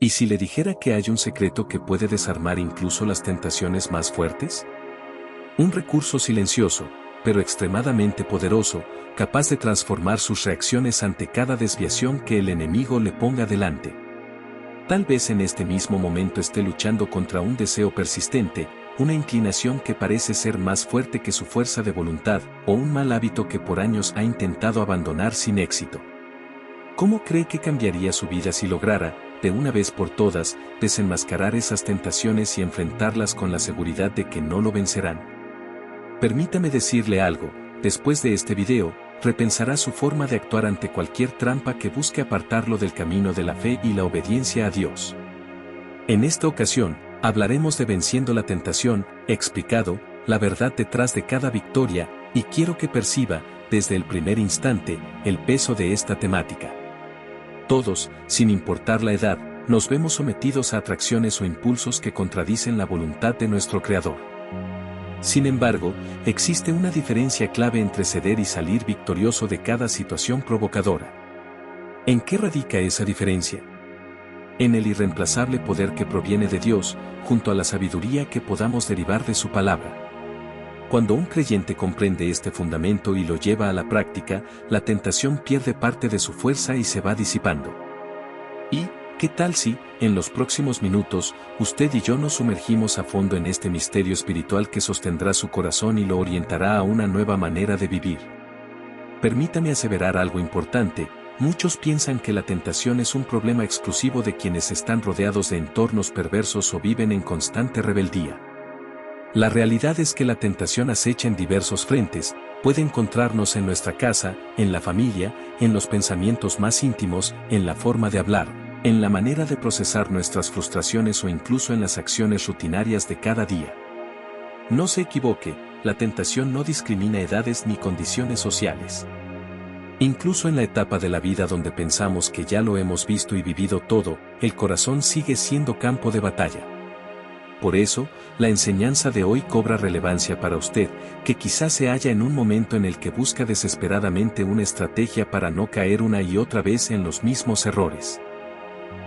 ¿Y si le dijera que hay un secreto que puede desarmar incluso las tentaciones más fuertes? Un recurso silencioso, pero extremadamente poderoso, capaz de transformar sus reacciones ante cada desviación que el enemigo le ponga delante. Tal vez en este mismo momento esté luchando contra un deseo persistente, una inclinación que parece ser más fuerte que su fuerza de voluntad, o un mal hábito que por años ha intentado abandonar sin éxito. ¿Cómo cree que cambiaría su vida si lograra, de una vez por todas, desenmascarar esas tentaciones y enfrentarlas con la seguridad de que no lo vencerán? Permítame decirle algo, después de este video, repensará su forma de actuar ante cualquier trampa que busque apartarlo del camino de la fe y la obediencia a Dios. En esta ocasión, hablaremos de venciendo la tentación, explicado, la verdad detrás de cada victoria, y quiero que perciba, desde el primer instante, el peso de esta temática. Todos, sin importar la edad, nos vemos sometidos a atracciones o impulsos que contradicen la voluntad de nuestro Creador. Sin embargo, existe una diferencia clave entre ceder y salir victorioso de cada situación provocadora. ¿En qué radica esa diferencia? En el irreemplazable poder que proviene de Dios, junto a la sabiduría que podamos derivar de su palabra. Cuando un creyente comprende este fundamento y lo lleva a la práctica, la tentación pierde parte de su fuerza y se va disipando. ¿Y qué tal si, en los próximos minutos, usted y yo nos sumergimos a fondo en este misterio espiritual que sostendrá su corazón y lo orientará a una nueva manera de vivir? Permítame aseverar algo importante. Muchos piensan que la tentación es un problema exclusivo de quienes están rodeados de entornos perversos o viven en constante rebeldía. La realidad es que la tentación acecha en diversos frentes, puede encontrarnos en nuestra casa, en la familia, en los pensamientos más íntimos, en la forma de hablar, en la manera de procesar nuestras frustraciones o incluso en las acciones rutinarias de cada día. No se equivoque, la tentación no discrimina edades ni condiciones sociales. Incluso en la etapa de la vida donde pensamos que ya lo hemos visto y vivido todo, el corazón sigue siendo campo de batalla. Por eso, la enseñanza de hoy cobra relevancia para usted, que quizás se halla en un momento en el que busca desesperadamente una estrategia para no caer una y otra vez en los mismos errores.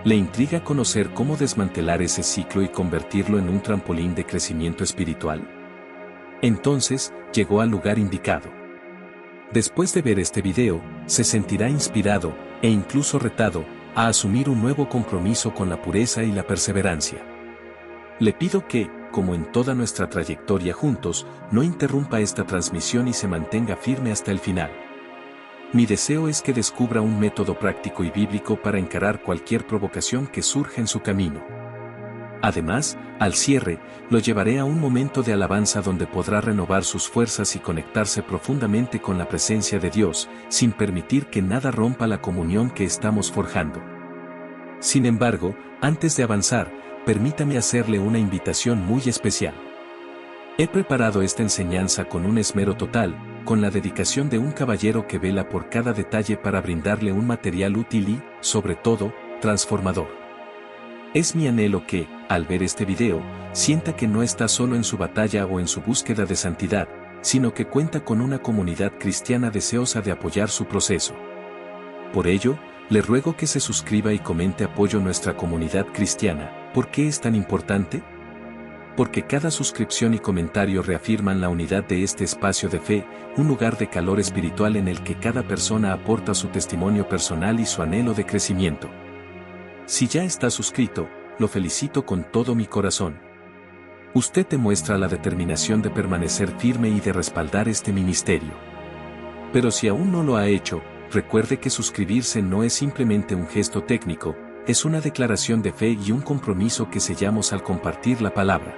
¿Le intriga conocer cómo desmantelar ese ciclo y convertirlo en un trampolín de crecimiento espiritual? Entonces, llegó al lugar indicado. Después de ver este video, se sentirá inspirado, e incluso retado, a asumir un nuevo compromiso con la pureza y la perseverancia. Le pido que, como en toda nuestra trayectoria juntos, no interrumpa esta transmisión y se mantenga firme hasta el final. Mi deseo es que descubra un método práctico y bíblico para encarar cualquier provocación que surja en su camino. Además, al cierre, lo llevaré a un momento de alabanza donde podrá renovar sus fuerzas y conectarse profundamente con la presencia de Dios, sin permitir que nada rompa la comunión que estamos forjando. Sin embargo, antes de avanzar, permítame hacerle una invitación muy especial. He preparado esta enseñanza con un esmero total, con la dedicación de un caballero que vela por cada detalle para brindarle un material útil y, sobre todo, transformador. Es mi anhelo que, al ver este video, sienta que no está solo en su batalla o en su búsqueda de santidad, sino que cuenta con una comunidad cristiana deseosa de apoyar su proceso. Por ello, le ruego que se suscriba y comente apoyo a nuestra comunidad cristiana. ¿Por qué es tan importante? Porque cada suscripción y comentario reafirman la unidad de este espacio de fe, un lugar de calor espiritual en el que cada persona aporta su testimonio personal y su anhelo de crecimiento. Si ya está suscrito, lo felicito con todo mi corazón. Usted demuestra la determinación de permanecer firme y de respaldar este ministerio. Pero si aún no lo ha hecho, recuerde que suscribirse no es simplemente un gesto técnico, es una declaración de fe y un compromiso que sellamos al compartir la palabra.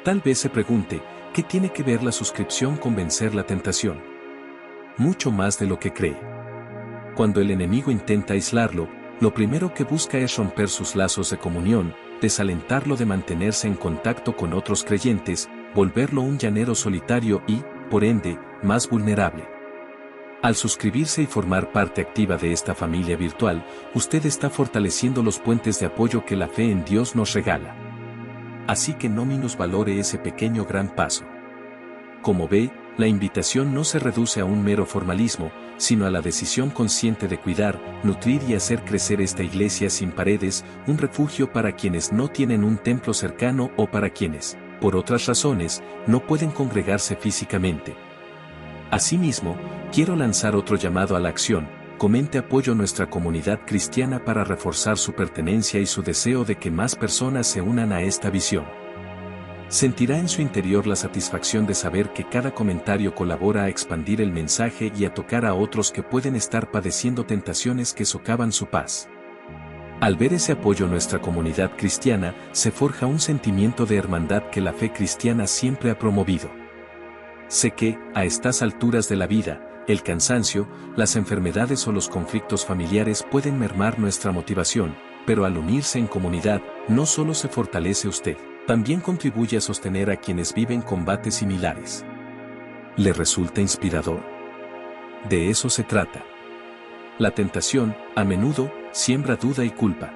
Tal vez se pregunte, ¿qué tiene que ver la suscripción con vencer la tentación? Mucho más de lo que cree. Cuando el enemigo intenta aislarlo, lo primero que busca es romper sus lazos de comunión, desalentarlo de mantenerse en contacto con otros creyentes, volverlo un llanero solitario y, por ende, más vulnerable. Al suscribirse y formar parte activa de esta familia virtual, usted está fortaleciendo los puentes de apoyo que la fe en Dios nos regala. Así que no minusvalore ese pequeño gran paso. Como ve, la invitación no se reduce a un mero formalismo, sino a la decisión consciente de cuidar, nutrir y hacer crecer esta iglesia sin paredes, un refugio para quienes no tienen un templo cercano o para quienes, por otras razones, no pueden congregarse físicamente. Asimismo, quiero lanzar otro llamado a la acción. Comente apoyo a nuestra comunidad cristiana para reforzar su pertenencia y su deseo de que más personas se unan a esta visión. Sentirá en su interior la satisfacción de saber que cada comentario colabora a expandir el mensaje y a tocar a otros que pueden estar padeciendo tentaciones que socavan su paz. Al ver ese apoyo a nuestra comunidad cristiana, se forja un sentimiento de hermandad que la fe cristiana siempre ha promovido. Sé que, a estas alturas de la vida, el cansancio, las enfermedades o los conflictos familiares pueden mermar nuestra motivación, pero al unirse en comunidad, no solo se fortalece usted, también contribuye a sostener a quienes viven combates similares. ¿Le resulta inspirador? De eso se trata. La tentación, a menudo, siembra duda y culpa.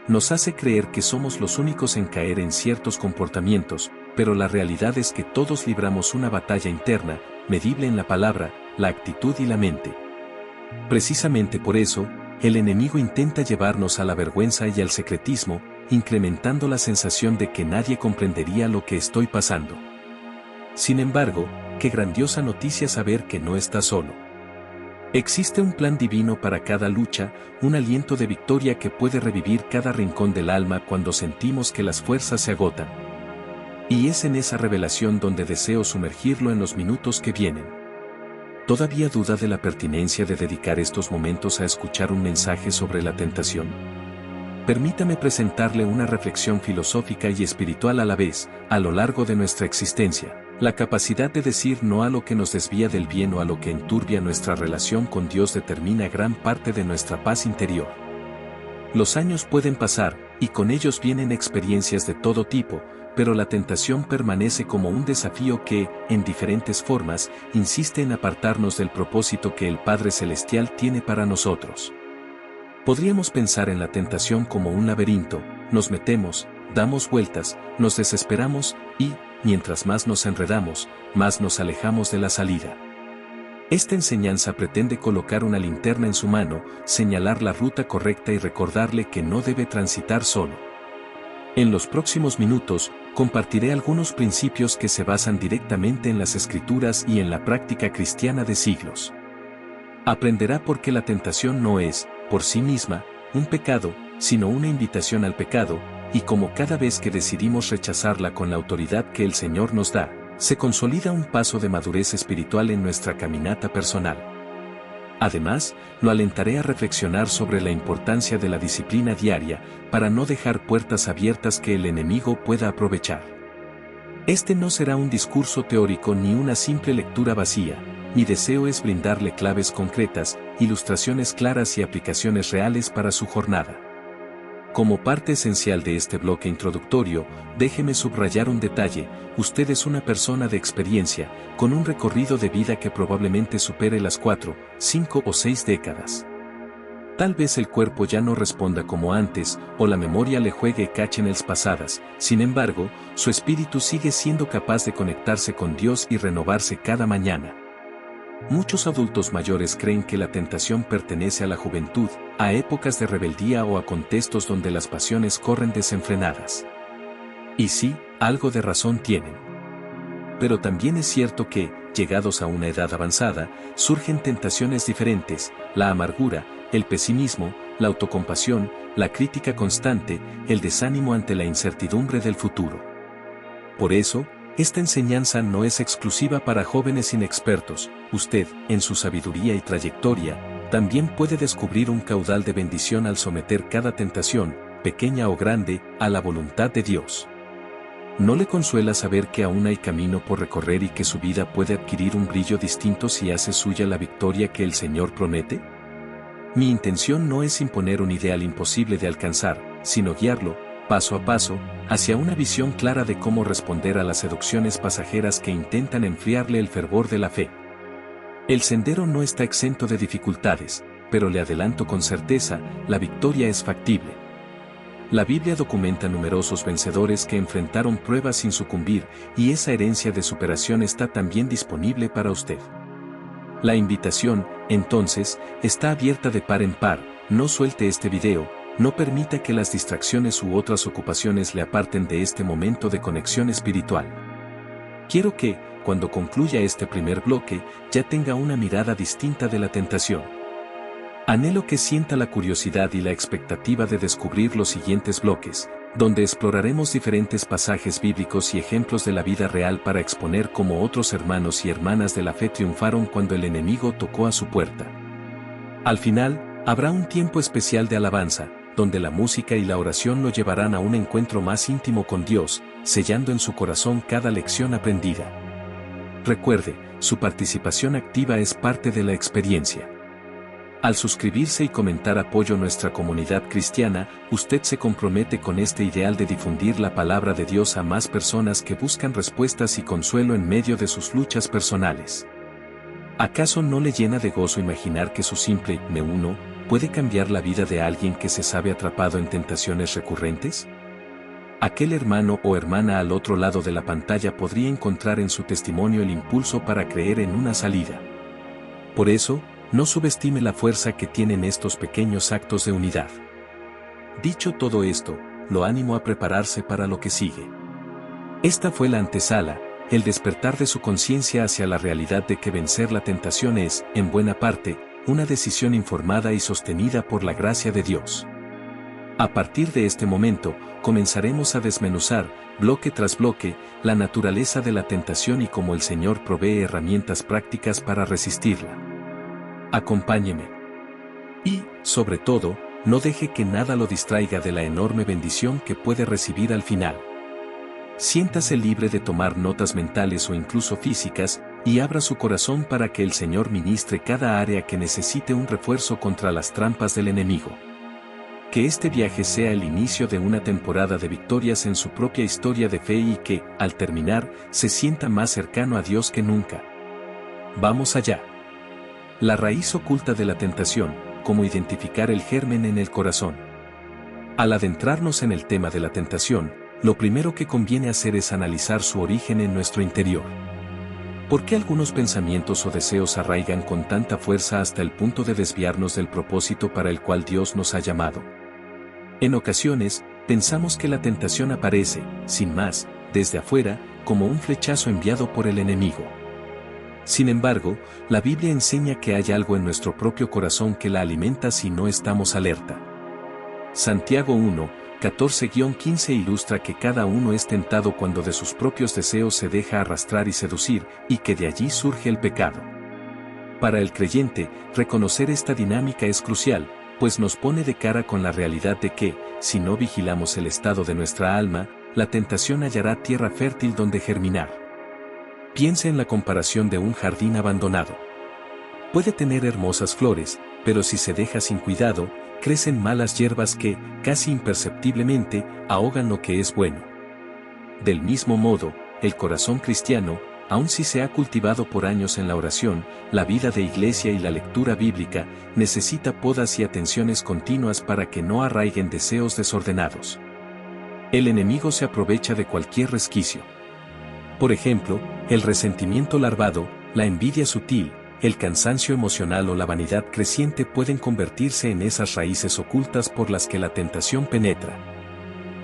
Nos hace creer que somos los únicos en caer en ciertos comportamientos, pero la realidad es que todos libramos una batalla interna, medible en la palabra, la actitud y la mente. Precisamente por eso, el enemigo intenta llevarnos a la vergüenza y al secretismo, incrementando la sensación de que nadie comprendería lo que estoy pasando. Sin embargo, qué grandiosa noticia saber que no está solo. Existe un plan divino para cada lucha, un aliento de victoria que puede revivir cada rincón del alma cuando sentimos que las fuerzas se agotan. Y es en esa revelación donde deseo sumergirlo en los minutos que vienen. ¿Todavía duda de la pertinencia de dedicar estos momentos a escuchar un mensaje sobre la tentación? Permítame presentarle una reflexión filosófica y espiritual a la vez, a lo largo de nuestra existencia. La capacidad de decir no a lo que nos desvía del bien o a lo que enturbia nuestra relación con Dios determina gran parte de nuestra paz interior. Los años pueden pasar, y con ellos vienen experiencias de todo tipo, pero la tentación permanece como un desafío que, en diferentes formas, insiste en apartarnos del propósito que el Padre Celestial tiene para nosotros. Podríamos pensar en la tentación como un laberinto, nos metemos, damos vueltas, nos desesperamos y, mientras más nos enredamos, más nos alejamos de la salida. Esta enseñanza pretende colocar una linterna en su mano, señalar la ruta correcta y recordarle que no debe transitar solo. En los próximos minutos, compartiré algunos principios que se basan directamente en las Escrituras y en la práctica cristiana de siglos. Aprenderá por qué la tentación no es, por sí misma, un pecado, sino una invitación al pecado, y cómo cada vez que decidimos rechazarla con la autoridad que el Señor nos da, se consolida un paso de madurez espiritual en nuestra caminata personal. Además, lo alentaré a reflexionar sobre la importancia de la disciplina diaria, para no dejar puertas abiertas que el enemigo pueda aprovechar. Este no será un discurso teórico ni una simple lectura vacía. Mi deseo es brindarle claves concretas, ilustraciones claras y aplicaciones reales para su jornada. Como parte esencial de este bloque introductorio, déjeme subrayar un detalle: usted es una persona de experiencia, con un recorrido de vida que probablemente supere las 4, 5 o 6 décadas. Tal vez el cuerpo ya no responda como antes, o la memoria le juegue catchings pasadas, sin embargo, su espíritu sigue siendo capaz de conectarse con Dios y renovarse cada mañana. Muchos adultos mayores creen que la tentación pertenece a la juventud, a épocas de rebeldía o a contextos donde las pasiones corren desenfrenadas. Y sí, algo de razón tienen. Pero también es cierto que, llegados a una edad avanzada, surgen tentaciones diferentes: la amargura, el pesimismo, la autocompasión, la crítica constante, el desánimo ante la incertidumbre del futuro. Por eso, esta enseñanza no es exclusiva para jóvenes inexpertos. Usted, en su sabiduría y trayectoria, también puede descubrir un caudal de bendición al someter cada tentación, pequeña o grande, a la voluntad de Dios. ¿No le consuela saber que aún hay camino por recorrer y que su vida puede adquirir un brillo distinto si hace suya la victoria que el Señor promete? Mi intención no es imponer un ideal imposible de alcanzar, sino guiarlo, paso a paso, hacia una visión clara de cómo responder a las seducciones pasajeras que intentan enfriarle el fervor de la fe. El sendero no está exento de dificultades, pero le adelanto con certeza, la victoria es factible. La Biblia documenta numerosos vencedores que enfrentaron pruebas sin sucumbir, y esa herencia de superación está también disponible para usted. La invitación, entonces, está abierta de par en par. No suelte este video, no permita que las distracciones u otras ocupaciones le aparten de este momento de conexión espiritual. Quiero que, cuando concluya este primer bloque, ya tenga una mirada distinta de la tentación. Anhelo que sienta la curiosidad y la expectativa de descubrir los siguientes bloques, donde exploraremos diferentes pasajes bíblicos y ejemplos de la vida real para exponer cómo otros hermanos y hermanas de la fe triunfaron cuando el enemigo tocó a su puerta. Al final, habrá un tiempo especial de alabanza, donde la música y la oración lo llevarán a un encuentro más íntimo con Dios, sellando en su corazón cada lección aprendida. Recuerde, su participación activa es parte de la experiencia. Al suscribirse y comentar apoyo a nuestra comunidad cristiana, usted se compromete con este ideal de difundir la palabra de Dios a más personas que buscan respuestas y consuelo en medio de sus luchas personales. ¿Acaso no le llena de gozo imaginar que su simple "me uno" puede cambiar la vida de alguien que se sabe atrapado en tentaciones recurrentes? Aquel hermano o hermana al otro lado de la pantalla podría encontrar en su testimonio el impulso para creer en una salida. Por eso, no subestime la fuerza que tienen estos pequeños actos de unidad. Dicho todo esto, lo animo a prepararse para lo que sigue. Esta fue la antesala, el despertar de su conciencia hacia la realidad de que vencer la tentación es, en buena parte, una decisión informada y sostenida por la gracia de Dios. A partir de este momento, comenzaremos a desmenuzar, bloque tras bloque, la naturaleza de la tentación y cómo el Señor provee herramientas prácticas para resistirla. Acompáñeme. Y, sobre todo, no deje que nada lo distraiga de la enorme bendición que puede recibir al final. Siéntase libre de tomar notas mentales o incluso físicas, y abra su corazón para que el Señor ministre cada área que necesite un refuerzo contra las trampas del enemigo. Que este viaje sea el inicio de una temporada de victorias en su propia historia de fe y que, al terminar, se sienta más cercano a Dios que nunca. Vamos allá. La raíz oculta de la tentación, cómo identificar el germen en el corazón. Al adentrarnos en el tema de la tentación, lo primero que conviene hacer es analizar su origen en nuestro interior. ¿Por qué algunos pensamientos o deseos arraigan con tanta fuerza hasta el punto de desviarnos del propósito para el cual Dios nos ha llamado? En ocasiones, pensamos que la tentación aparece, sin más, desde afuera, como un flechazo enviado por el enemigo. Sin embargo, la Biblia enseña que hay algo en nuestro propio corazón que la alimenta si no estamos alerta. Santiago 1, 14-15 ilustra que cada uno es tentado cuando de sus propios deseos se deja arrastrar y seducir, y que de allí surge el pecado. Para el creyente, reconocer esta dinámica es crucial, pues nos pone de cara con la realidad de que, si no vigilamos el estado de nuestra alma, la tentación hallará tierra fértil donde germinar. Piense en la comparación de un jardín abandonado. Puede tener hermosas flores, pero si se deja sin cuidado, crecen malas hierbas que, casi imperceptiblemente, ahogan lo que es bueno. Del mismo modo, el corazón cristiano, aun si se ha cultivado por años en la oración, la vida de iglesia y la lectura bíblica, necesita podas y atenciones continuas para que no arraiguen deseos desordenados. El enemigo se aprovecha de cualquier resquicio. Por ejemplo, el resentimiento larvado, la envidia sutil, el cansancio emocional o la vanidad creciente pueden convertirse en esas raíces ocultas por las que la tentación penetra.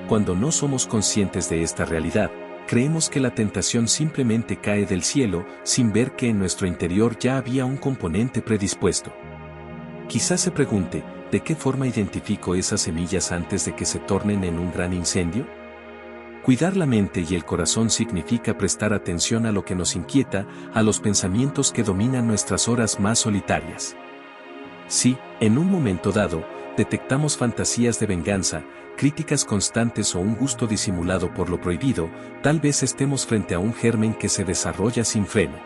Cuando no somos conscientes de esta realidad, creemos que la tentación simplemente cae del cielo, sin ver que en nuestro interior ya había un componente predispuesto. Quizás se pregunte, ¿de qué forma identifico esas semillas antes de que se tornen en un gran incendio? Cuidar la mente y el corazón significa prestar atención a lo que nos inquieta, a los pensamientos que dominan nuestras horas más solitarias. Si, en un momento dado, detectamos fantasías de venganza, críticas constantes o un gusto disimulado por lo prohibido, tal vez estemos frente a un germen que se desarrolla sin freno.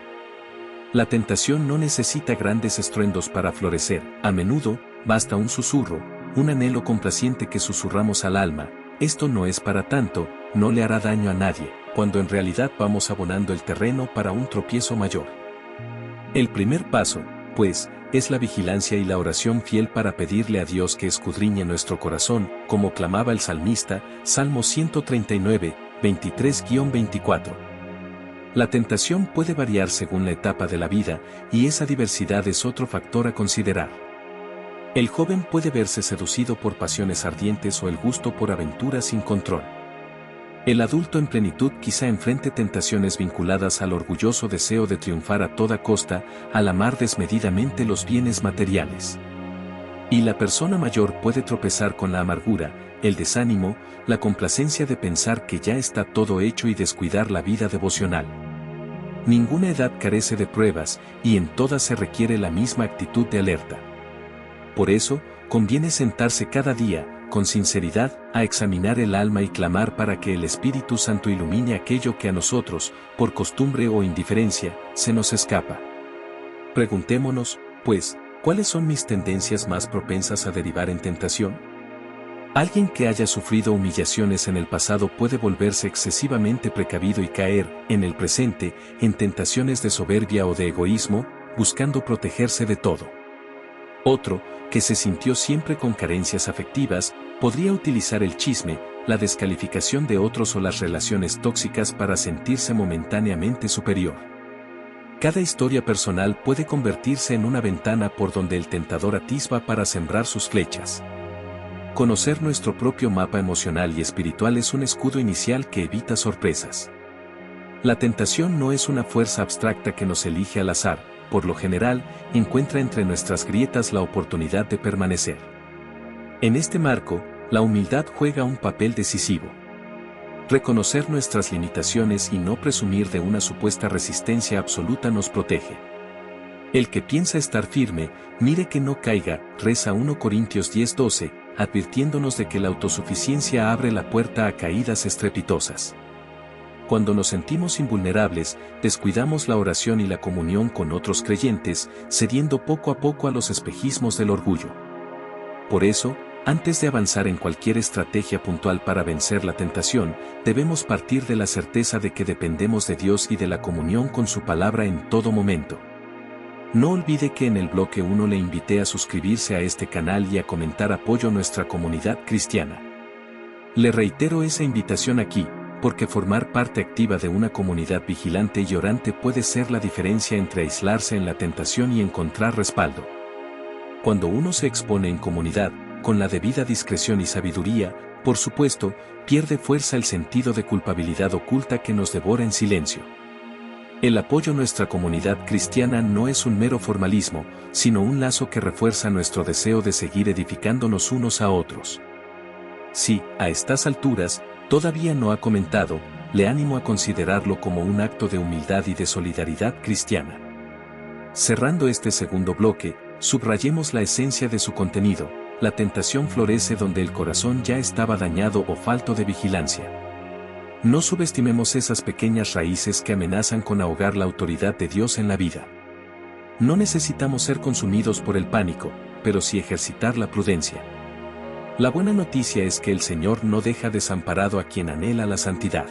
La tentación no necesita grandes estruendos para florecer, a menudo, basta un susurro, un anhelo complaciente que susurramos al alma, esto no es para tanto, no le hará daño a nadie, cuando en realidad vamos abonando el terreno para un tropiezo mayor. El primer paso, pues, es la vigilancia y la oración fiel para pedirle a Dios que escudriñe nuestro corazón, como clamaba el salmista, Salmo 139, 23-24. La tentación puede variar según la etapa de la vida, y esa diversidad es otro factor a considerar. El joven puede verse seducido por pasiones ardientes o el gusto por aventuras sin control. El adulto en plenitud quizá enfrente tentaciones vinculadas al orgulloso deseo de triunfar a toda costa, al amar desmedidamente los bienes materiales. Y la persona mayor puede tropezar con la amargura, el desánimo, la complacencia de pensar que ya está todo hecho y descuidar la vida devocional. Ninguna edad carece de pruebas, y en todas se requiere la misma actitud de alerta. Por eso, conviene sentarse cada día, con sinceridad, a examinar el alma y clamar para que el Espíritu Santo ilumine aquello que a nosotros, por costumbre o indiferencia, se nos escapa. Preguntémonos, pues, ¿cuáles son mis tendencias más propensas a derivar en tentación? Alguien que haya sufrido humillaciones en el pasado puede volverse excesivamente precavido y caer, en el presente, en tentaciones de soberbia o de egoísmo, buscando protegerse de todo. Otro, que se sintió siempre con carencias afectivas, podría utilizar el chisme, la descalificación de otros o las relaciones tóxicas para sentirse momentáneamente superior. Cada historia personal puede convertirse en una ventana por donde el tentador atisba para sembrar sus flechas. Conocer nuestro propio mapa emocional y espiritual es un escudo inicial que evita sorpresas. La tentación no es una fuerza abstracta que nos elige al azar, por lo general, encuentra entre nuestras grietas la oportunidad de permanecer. En este marco, la humildad juega un papel decisivo. Reconocer nuestras limitaciones y no presumir de una supuesta resistencia absoluta nos protege. El que piensa estar firme, mire que no caiga, reza 1 Corintios 10:12, advirtiéndonos de que la autosuficiencia abre la puerta a caídas estrepitosas. Cuando nos sentimos invulnerables, descuidamos la oración y la comunión con otros creyentes, cediendo poco a poco a los espejismos del orgullo. Por eso, antes de avanzar en cualquier estrategia puntual para vencer la tentación, debemos partir de la certeza de que dependemos de Dios y de la comunión con su palabra en todo momento. No olvide que en el bloque 1 le invité a suscribirse a este canal y a comentar apoyo a nuestra comunidad cristiana. Le reitero esa invitación aquí, porque formar parte activa de una comunidad vigilante y orante puede ser la diferencia entre aislarse en la tentación y encontrar respaldo. Cuando uno se expone en comunidad, con la debida discreción y sabiduría, por supuesto, pierde fuerza el sentido de culpabilidad oculta que nos devora en silencio. El apoyo a nuestra comunidad cristiana no es un mero formalismo, sino un lazo que refuerza nuestro deseo de seguir edificándonos unos a otros. Si, a estas alturas, todavía no ha comentado, le animo a considerarlo como un acto de humildad y de solidaridad cristiana. Cerrando este segundo bloque, subrayemos la esencia de su contenido. La tentación florece donde el corazón ya estaba dañado o falto de vigilancia. No subestimemos esas pequeñas raíces que amenazan con ahogar la autoridad de Dios en la vida. No necesitamos ser consumidos por el pánico, pero sí ejercitar la prudencia. La buena noticia es que el Señor no deja desamparado a quien anhela la santidad.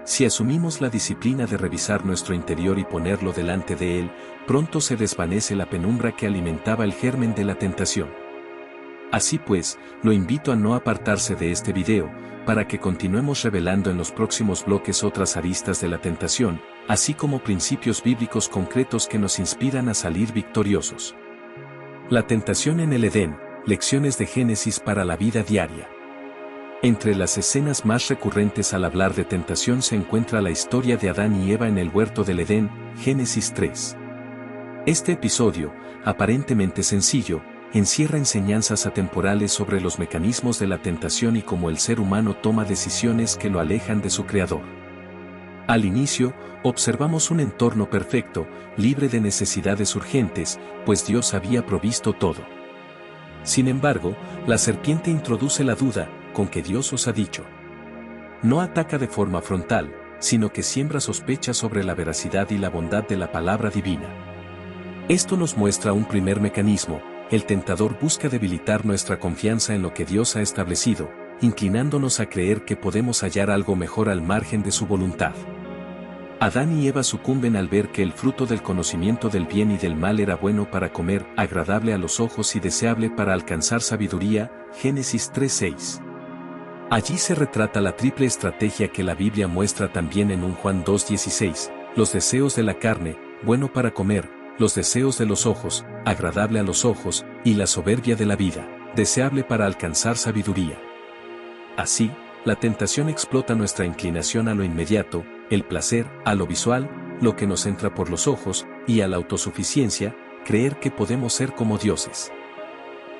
Si asumimos la disciplina de revisar nuestro interior y ponerlo delante de Él, pronto se desvanece la penumbra que alimentaba el germen de la tentación. Así pues, lo invito a no apartarse de este video, para que continuemos revelando en los próximos bloques otras aristas de la tentación, así como principios bíblicos concretos que nos inspiran a salir victoriosos. La tentación en el Edén, lecciones de Génesis para la vida diaria. Entre las escenas más recurrentes al hablar de tentación se encuentra la historia de Adán y Eva en el huerto del Edén, Génesis 3. Este episodio, aparentemente sencillo, encierra enseñanzas atemporales sobre los mecanismos de la tentación y cómo el ser humano toma decisiones que lo alejan de su Creador. Al inicio, observamos un entorno perfecto, libre de necesidades urgentes, pues Dios había provisto todo. Sin embargo, la serpiente introduce la duda, con que Dios os ha dicho. No ataca de forma frontal, sino que siembra sospechas sobre la veracidad y la bondad de la palabra divina. Esto nos muestra un primer mecanismo. El tentador busca debilitar nuestra confianza en lo que Dios ha establecido, inclinándonos a creer que podemos hallar algo mejor al margen de su voluntad. Adán y Eva sucumben al ver que el fruto del conocimiento del bien y del mal era bueno para comer, agradable a los ojos y deseable para alcanzar sabiduría, Génesis 3:6. Allí se retrata la triple estrategia que la Biblia muestra también en un Juan 2:16, los deseos de la carne, bueno para comer, los deseos de los ojos, agradable a los ojos, y la soberbia de la vida, deseable para alcanzar sabiduría. Así, la tentación explota nuestra inclinación a lo inmediato, el placer, a lo visual, lo que nos entra por los ojos, y a la autosuficiencia, creer que podemos ser como dioses.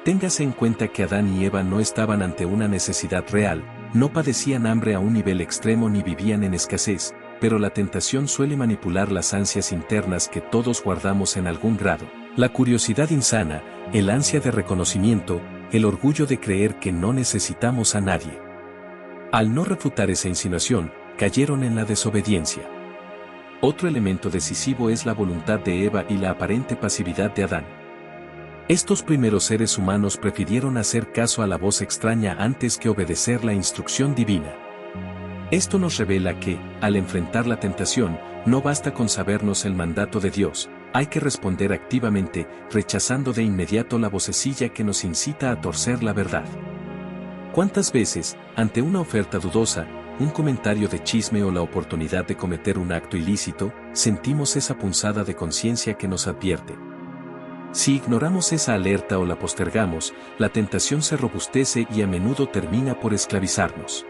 Téngase en cuenta que Adán y Eva no estaban ante una necesidad real, no padecían hambre a un nivel extremo ni vivían en escasez, pero la tentación suele manipular las ansias internas que todos guardamos en algún grado, la curiosidad insana, el ansia de reconocimiento, el orgullo de creer que no necesitamos a nadie. Al no refutar esa insinuación, cayeron en la desobediencia. Otro elemento decisivo es la voluntad de Eva y la aparente pasividad de Adán. Estos primeros seres humanos prefirieron hacer caso a la voz extraña antes que obedecer la instrucción divina. Esto nos revela que, al enfrentar la tentación, no basta con sabernos el mandato de Dios, hay que responder activamente, rechazando de inmediato la vocecilla que nos incita a torcer la verdad. ¿Cuántas veces, ante una oferta dudosa, un comentario de chisme o la oportunidad de cometer un acto ilícito, sentimos esa punzada de conciencia que nos advierte? Si ignoramos esa alerta o la postergamos, la tentación se robustece y a menudo termina por esclavizarnos.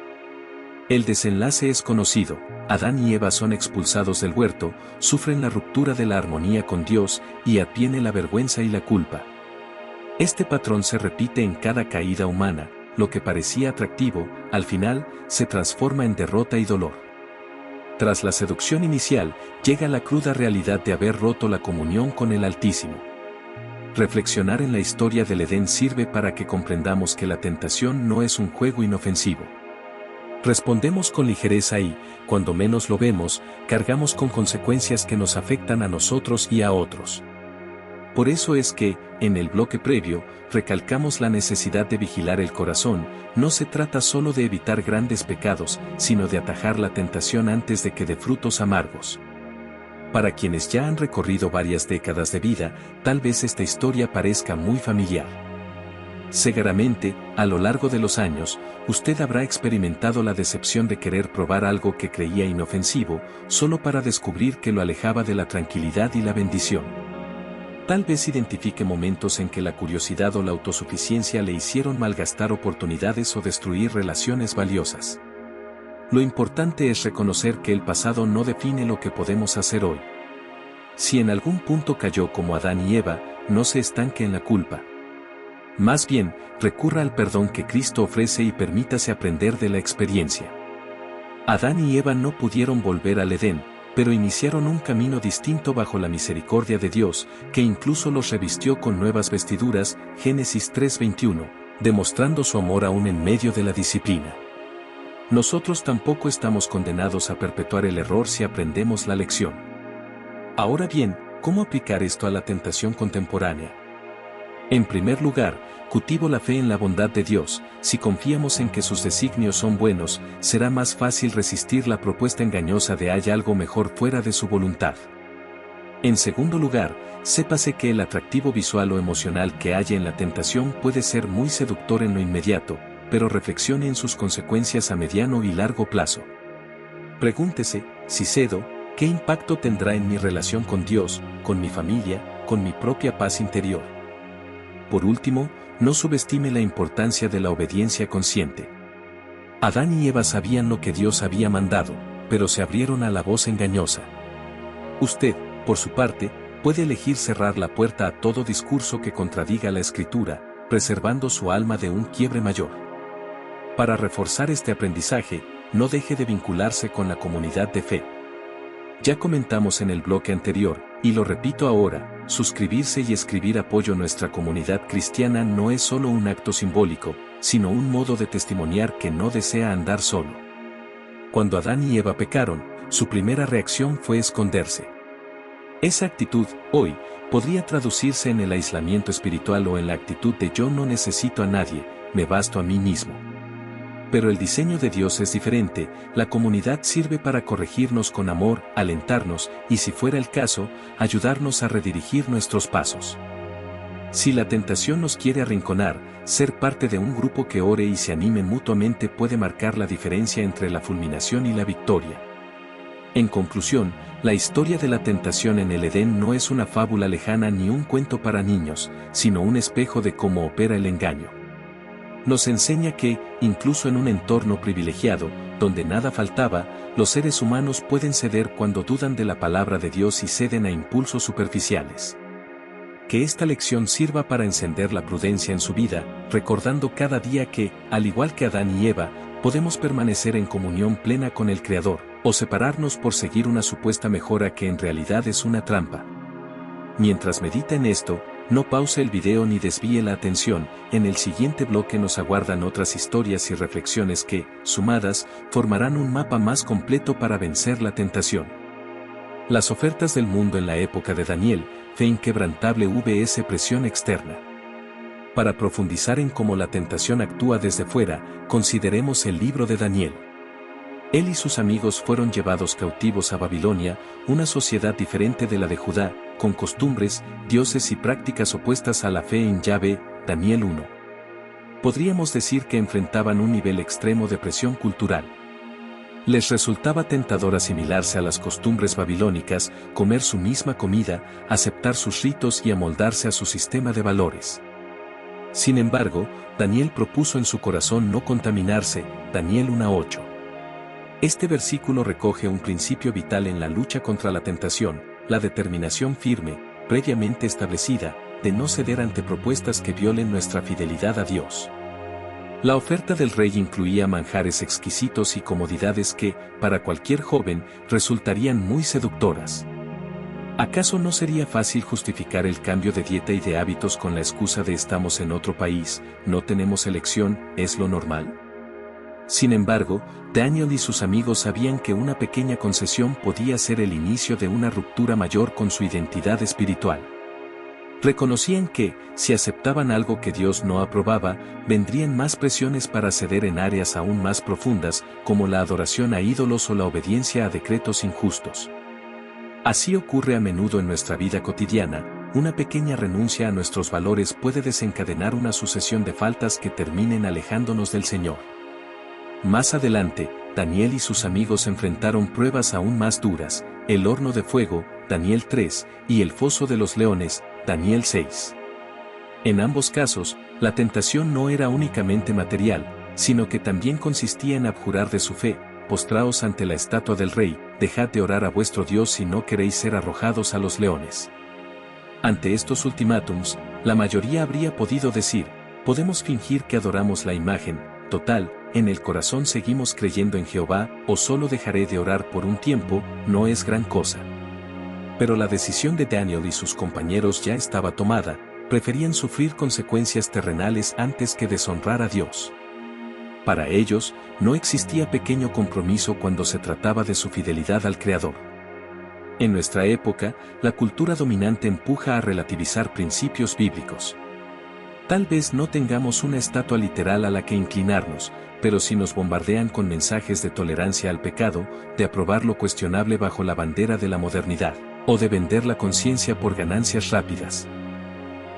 El desenlace es conocido, Adán y Eva son expulsados del huerto, sufren la ruptura de la armonía con Dios y adviene la vergüenza y la culpa. Este patrón se repite en cada caída humana, lo que parecía atractivo, al final, se transforma en derrota y dolor. Tras la seducción inicial, llega la cruda realidad de haber roto la comunión con el Altísimo. Reflexionar en la historia del Edén sirve para que comprendamos que la tentación no es un juego inofensivo. Respondemos con ligereza y, cuando menos lo vemos, cargamos con consecuencias que nos afectan a nosotros y a otros. Por eso es que, en el bloque previo, recalcamos la necesidad de vigilar el corazón, no se trata solo de evitar grandes pecados, sino de atajar la tentación antes de que dé frutos amargos. Para quienes ya han recorrido varias décadas de vida, tal vez esta historia parezca muy familiar. Seguramente, a lo largo de los años, usted habrá experimentado la decepción de querer probar algo que creía inofensivo, solo para descubrir que lo alejaba de la tranquilidad y la bendición. Tal vez identifique momentos en que la curiosidad o la autosuficiencia le hicieron malgastar oportunidades o destruir relaciones valiosas. Lo importante es reconocer que el pasado no define lo que podemos hacer hoy. Si en algún punto cayó como Adán y Eva, no se estanque en la culpa. Más bien, recurra al perdón que Cristo ofrece y permítase aprender de la experiencia. Adán y Eva no pudieron volver al Edén, pero iniciaron un camino distinto bajo la misericordia de Dios, que incluso los revistió con nuevas vestiduras, Génesis 3:21, demostrando su amor aún en medio de la disciplina. Nosotros tampoco estamos condenados a perpetuar el error si aprendemos la lección. Ahora bien, ¿cómo aplicar esto a la tentación contemporánea? En primer lugar, cultivo la fe en la bondad de Dios. Si confiamos en que sus designios son buenos, será más fácil resistir la propuesta engañosa de hay algo mejor fuera de su voluntad. En segundo lugar, sépase que el atractivo visual o emocional que haya en la tentación puede ser muy seductor en lo inmediato, pero reflexione en sus consecuencias a mediano y largo plazo. Pregúntese, si cedo, ¿qué impacto tendrá en mi relación con Dios, con mi familia, con mi propia paz interior? Por último, no subestime la importancia de la obediencia consciente. Adán y Eva sabían lo que Dios había mandado, pero se abrieron a la voz engañosa. Usted, por su parte, puede elegir cerrar la puerta a todo discurso que contradiga la Escritura, preservando su alma de un quiebre mayor. Para reforzar este aprendizaje, no deje de vincularse con la comunidad de fe. Ya comentamos en el bloque anterior, y lo repito ahora, suscribirse y escribir apoyo a nuestra comunidad cristiana no es solo un acto simbólico, sino un modo de testimoniar que no desea andar solo. Cuando Adán y Eva pecaron, su primera reacción fue esconderse. Esa actitud, hoy, podría traducirse en el aislamiento espiritual o en la actitud de yo no necesito a nadie, me basto a mí mismo. Pero el diseño de Dios es diferente, la comunidad sirve para corregirnos con amor, alentarnos, y si fuera el caso, ayudarnos a redirigir nuestros pasos. Si la tentación nos quiere arrinconar, ser parte de un grupo que ore y se anime mutuamente puede marcar la diferencia entre la fulminación y la victoria. En conclusión, la historia de la tentación en el Edén no es una fábula lejana ni un cuento para niños, sino un espejo de cómo opera el engaño. Nos enseña que, incluso en un entorno privilegiado, donde nada faltaba, los seres humanos pueden ceder cuando dudan de la palabra de Dios y ceden a impulsos superficiales. Que esta lección sirva para encender la prudencia en su vida, recordando cada día que, al igual que Adán y Eva, podemos permanecer en comunión plena con el Creador, o separarnos por seguir una supuesta mejora que en realidad es una trampa. Mientras medita en esto, no pause el video ni desvíe la atención, en el siguiente bloque nos aguardan otras historias y reflexiones que, sumadas, formarán un mapa más completo para vencer la tentación. Las ofertas del mundo en la época de Daniel, fe inquebrantable vs presión externa. Para profundizar en cómo la tentación actúa desde fuera, consideremos el libro de Daniel. Él y sus amigos fueron llevados cautivos a Babilonia, una sociedad diferente de la de Judá, con costumbres, dioses y prácticas opuestas a la fe en Yahvé, Daniel 1. Podríamos decir que enfrentaban un nivel extremo de presión cultural. Les resultaba tentador asimilarse a las costumbres babilónicas, comer su misma comida, aceptar sus ritos y amoldarse a su sistema de valores. Sin embargo, Daniel propuso en su corazón no contaminarse, Daniel 1:8. Este versículo recoge un principio vital en la lucha contra la tentación, la determinación firme, previamente establecida, de no ceder ante propuestas que violen nuestra fidelidad a Dios. La oferta del rey incluía manjares exquisitos y comodidades que, para cualquier joven, resultarían muy seductoras. ¿Acaso no sería fácil justificar el cambio de dieta y de hábitos con la excusa de estamos en otro país, no tenemos elección, es lo normal? Sin embargo, Daniel y sus amigos sabían que una pequeña concesión podía ser el inicio de una ruptura mayor con su identidad espiritual. Reconocían que, si aceptaban algo que Dios no aprobaba, vendrían más presiones para ceder en áreas aún más profundas, como la adoración a ídolos o la obediencia a decretos injustos. Así ocurre a menudo en nuestra vida cotidiana, una pequeña renuncia a nuestros valores puede desencadenar una sucesión de faltas que terminen alejándonos del Señor. Más adelante, Daniel y sus amigos enfrentaron pruebas aún más duras, el horno de fuego, Daniel 3, y el foso de los leones, Daniel 6. En ambos casos, la tentación no era únicamente material, sino que también consistía en abjurar de su fe, postraos ante la estatua del rey, dejad de orar a vuestro Dios si no queréis ser arrojados a los leones. Ante estos ultimátums, la mayoría habría podido decir, podemos fingir que adoramos la imagen, total, en el corazón seguimos creyendo en Jehová, o solo dejaré de orar por un tiempo, no es gran cosa. Pero la decisión de Daniel y sus compañeros ya estaba tomada, preferían sufrir consecuencias terrenales antes que deshonrar a Dios. Para ellos, no existía pequeño compromiso cuando se trataba de su fidelidad al Creador. En nuestra época, la cultura dominante empuja a relativizar principios bíblicos. Tal vez no tengamos una estatua literal a la que inclinarnos, pero si nos bombardean con mensajes de tolerancia al pecado, de aprobar lo cuestionable bajo la bandera de la modernidad, o de vender la conciencia por ganancias rápidas.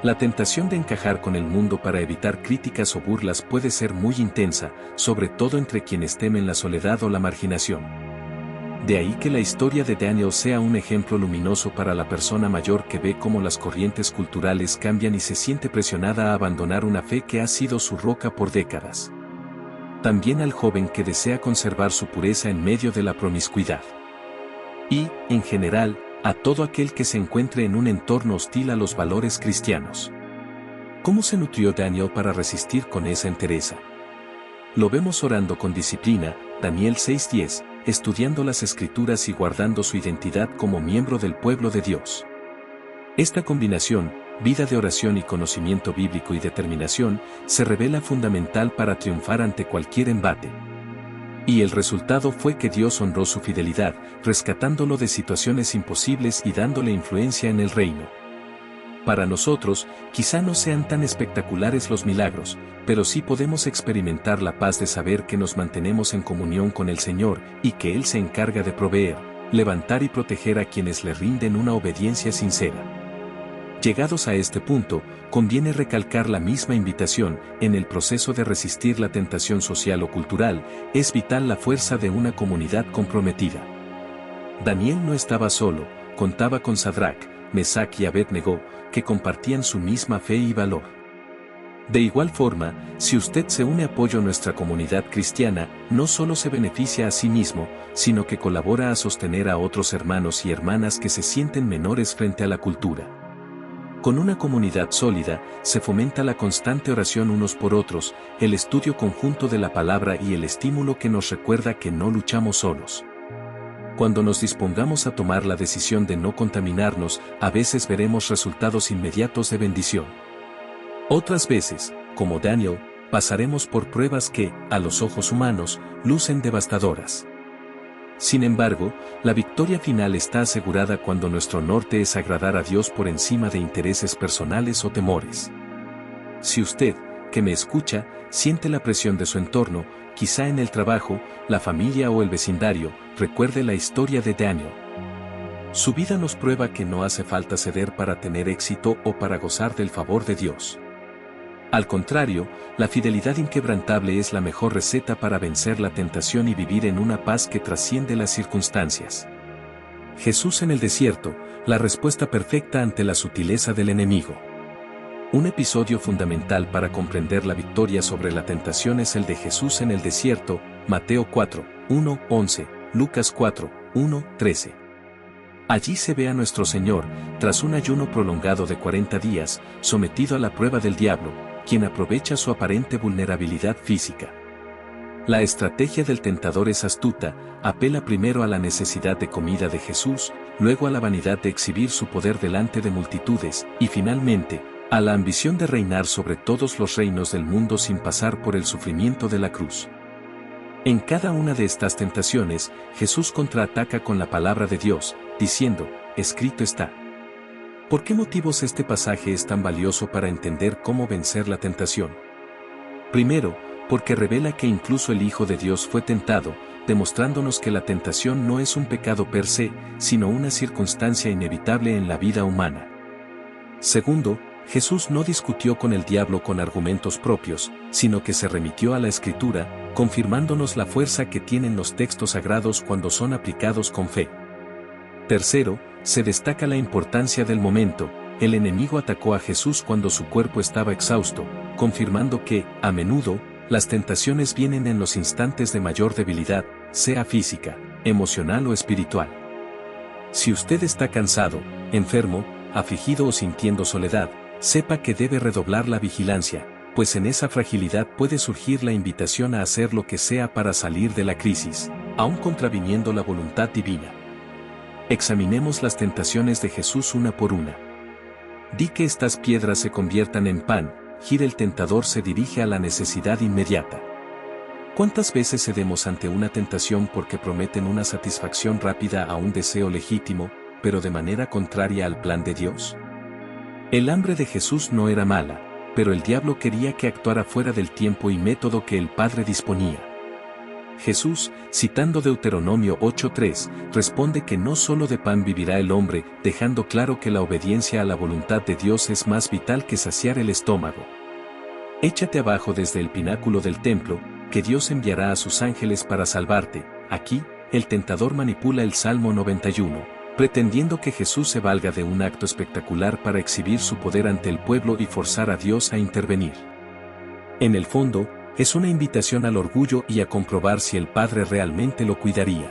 La tentación de encajar con el mundo para evitar críticas o burlas puede ser muy intensa, sobre todo entre quienes temen la soledad o la marginación. De ahí que la historia de Daniel sea un ejemplo luminoso para la persona mayor que ve cómo las corrientes culturales cambian y se siente presionada a abandonar una fe que ha sido su roca por décadas. También al joven que desea conservar su pureza en medio de la promiscuidad. Y, en general, a todo aquel que se encuentre en un entorno hostil a los valores cristianos. ¿Cómo se nutrió Daniel para resistir con esa entereza? Lo vemos orando con disciplina, Daniel 6:10, estudiando las Escrituras y guardando su identidad como miembro del pueblo de Dios. Esta combinación, vida de oración y conocimiento bíblico y determinación, se revela fundamental para triunfar ante cualquier embate. Y el resultado fue que Dios honró su fidelidad, rescatándolo de situaciones imposibles y dándole influencia en el reino. Para nosotros, quizá no sean tan espectaculares los milagros, pero sí podemos experimentar la paz de saber que nos mantenemos en comunión con el Señor y que Él se encarga de proveer, levantar y proteger a quienes le rinden una obediencia sincera. Llegados a este punto, conviene recalcar la misma invitación: en el proceso de resistir la tentación social o cultural, es vital la fuerza de una comunidad comprometida. Daniel no estaba solo, contaba con Sadrac, Mesac y Abed-Nego, que compartían su misma fe y valor. De igual forma, si usted se une a apoyo a nuestra comunidad cristiana, no solo se beneficia a sí mismo, sino que colabora a sostener a otros hermanos y hermanas que se sienten menores frente a la cultura. Con una comunidad sólida, se fomenta la constante oración unos por otros, el estudio conjunto de la palabra y el estímulo que nos recuerda que no luchamos solos. Cuando nos dispongamos a tomar la decisión de no contaminarnos, a veces veremos resultados inmediatos de bendición. Otras veces, como Daniel, pasaremos por pruebas que, a los ojos humanos, lucen devastadoras. Sin embargo, la victoria final está asegurada cuando nuestro norte es agradar a Dios por encima de intereses personales o temores. Si usted, que me escucha, siente la presión de su entorno, quizá en el trabajo, la familia o el vecindario, recuerde la historia de Daniel. Su vida nos prueba que no hace falta ceder para tener éxito o para gozar del favor de Dios. Al contrario, la fidelidad inquebrantable es la mejor receta para vencer la tentación y vivir en una paz que trasciende las circunstancias. Jesús en el desierto, la respuesta perfecta ante la sutileza del enemigo. Un episodio fundamental para comprender la victoria sobre la tentación es el de Jesús en el desierto, Mateo 4, 1, 11, Lucas 4, 1, 13. Allí se ve a nuestro Señor, tras un ayuno prolongado de 40 días, sometido a la prueba del diablo, quien aprovecha su aparente vulnerabilidad física. La estrategia del tentador es astuta, apela primero a la necesidad de comida de Jesús, luego a la vanidad de exhibir su poder delante de multitudes, y finalmente, a la ambición de reinar sobre todos los reinos del mundo sin pasar por el sufrimiento de la cruz. En cada una de estas tentaciones, Jesús contraataca con la palabra de Dios, diciendo: escrito está. ¿Por qué motivos este pasaje es tan valioso para entender cómo vencer la tentación? Primero, porque revela que incluso el Hijo de Dios fue tentado, demostrándonos que la tentación no es un pecado per se, sino una circunstancia inevitable en la vida humana. Segundo, Jesús no discutió con el diablo con argumentos propios, sino que se remitió a la Escritura, confirmándonos la fuerza que tienen los textos sagrados cuando son aplicados con fe. Tercero, se destaca la importancia del momento. El enemigo atacó a Jesús cuando su cuerpo estaba exhausto, confirmando que, a menudo, las tentaciones vienen en los instantes de mayor debilidad, sea física, emocional o espiritual. Si usted está cansado, enfermo, afligido o sintiendo soledad, sepa que debe redoblar la vigilancia, pues en esa fragilidad puede surgir la invitación a hacer lo que sea para salir de la crisis, aun contraviniendo la voluntad divina. Examinemos las tentaciones de Jesús una por una. Di que estas piedras se conviertan en pan, gira el tentador se dirige a la necesidad inmediata. ¿Cuántas veces cedemos ante una tentación porque prometen una satisfacción rápida a un deseo legítimo, pero de manera contraria al plan de Dios? El hambre de Jesús no era mala, pero el diablo quería que actuara fuera del tiempo y método que el Padre disponía. Jesús, citando Deuteronomio 8:3, responde que no solo de pan vivirá el hombre, dejando claro que la obediencia a la voluntad de Dios es más vital que saciar el estómago. Échate abajo desde el pináculo del templo, que Dios enviará a sus ángeles para salvarte. Aquí, el tentador manipula el Salmo 91, pretendiendo que Jesús se valga de un acto espectacular para exhibir su poder ante el pueblo y forzar a Dios a intervenir. En el fondo, es una invitación al orgullo y a comprobar si el Padre realmente lo cuidaría.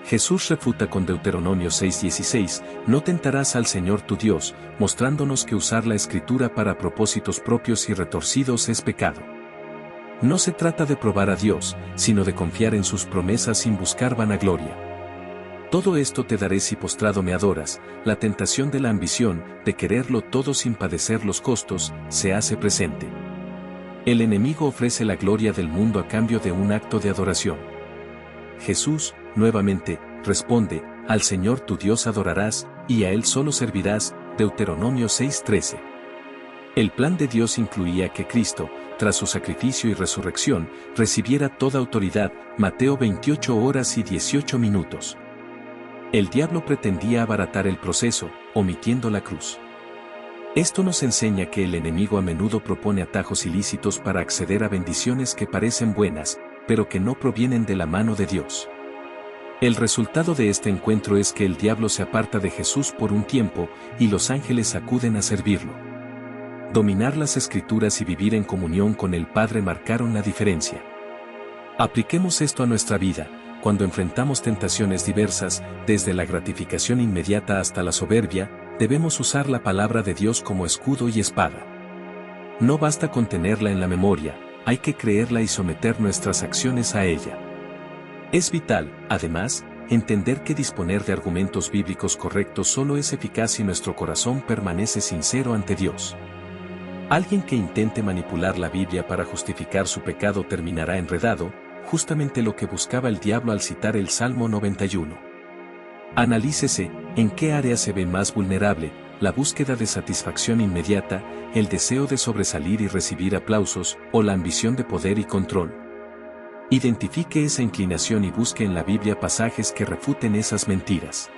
Jesús refuta con Deuteronomio 6:16, no tentarás al Señor tu Dios, mostrándonos que usar la Escritura para propósitos propios y retorcidos es pecado. No se trata de probar a Dios, sino de confiar en sus promesas sin buscar vanagloria. Todo esto te daré si postrado me adoras. La tentación de la ambición, de quererlo todo sin padecer los costos, se hace presente. El enemigo ofrece la gloria del mundo a cambio de un acto de adoración. Jesús, nuevamente, responde: al Señor tu Dios adorarás, y a Él solo servirás. Deuteronomio 6:13. El plan de Dios incluía que Cristo, tras su sacrificio y resurrección, recibiera toda autoridad. Mateo 28:18. El diablo pretendía abaratar el proceso, omitiendo la cruz. Esto nos enseña que el enemigo a menudo propone atajos ilícitos para acceder a bendiciones que parecen buenas, pero que no provienen de la mano de Dios. El resultado de este encuentro es que el diablo se aparta de Jesús por un tiempo y los ángeles acuden a servirlo. Dominar las Escrituras y vivir en comunión con el Padre marcaron la diferencia. Apliquemos esto a nuestra vida. Cuando enfrentamos tentaciones diversas, desde la gratificación inmediata hasta la soberbia, debemos usar la palabra de Dios como escudo y espada. No basta con tenerla en la memoria, hay que creerla y someter nuestras acciones a ella. Es vital, además, entender que disponer de argumentos bíblicos correctos solo es eficaz si nuestro corazón permanece sincero ante Dios. Alguien que intente manipular la Biblia para justificar su pecado terminará enredado, justamente lo que buscaba el diablo al citar el Salmo 91. Analícese, en qué área se ve más vulnerable, la búsqueda de satisfacción inmediata, el deseo de sobresalir y recibir aplausos, o la ambición de poder y control. Identifique esa inclinación y busque en la Biblia pasajes que refuten esas mentiras.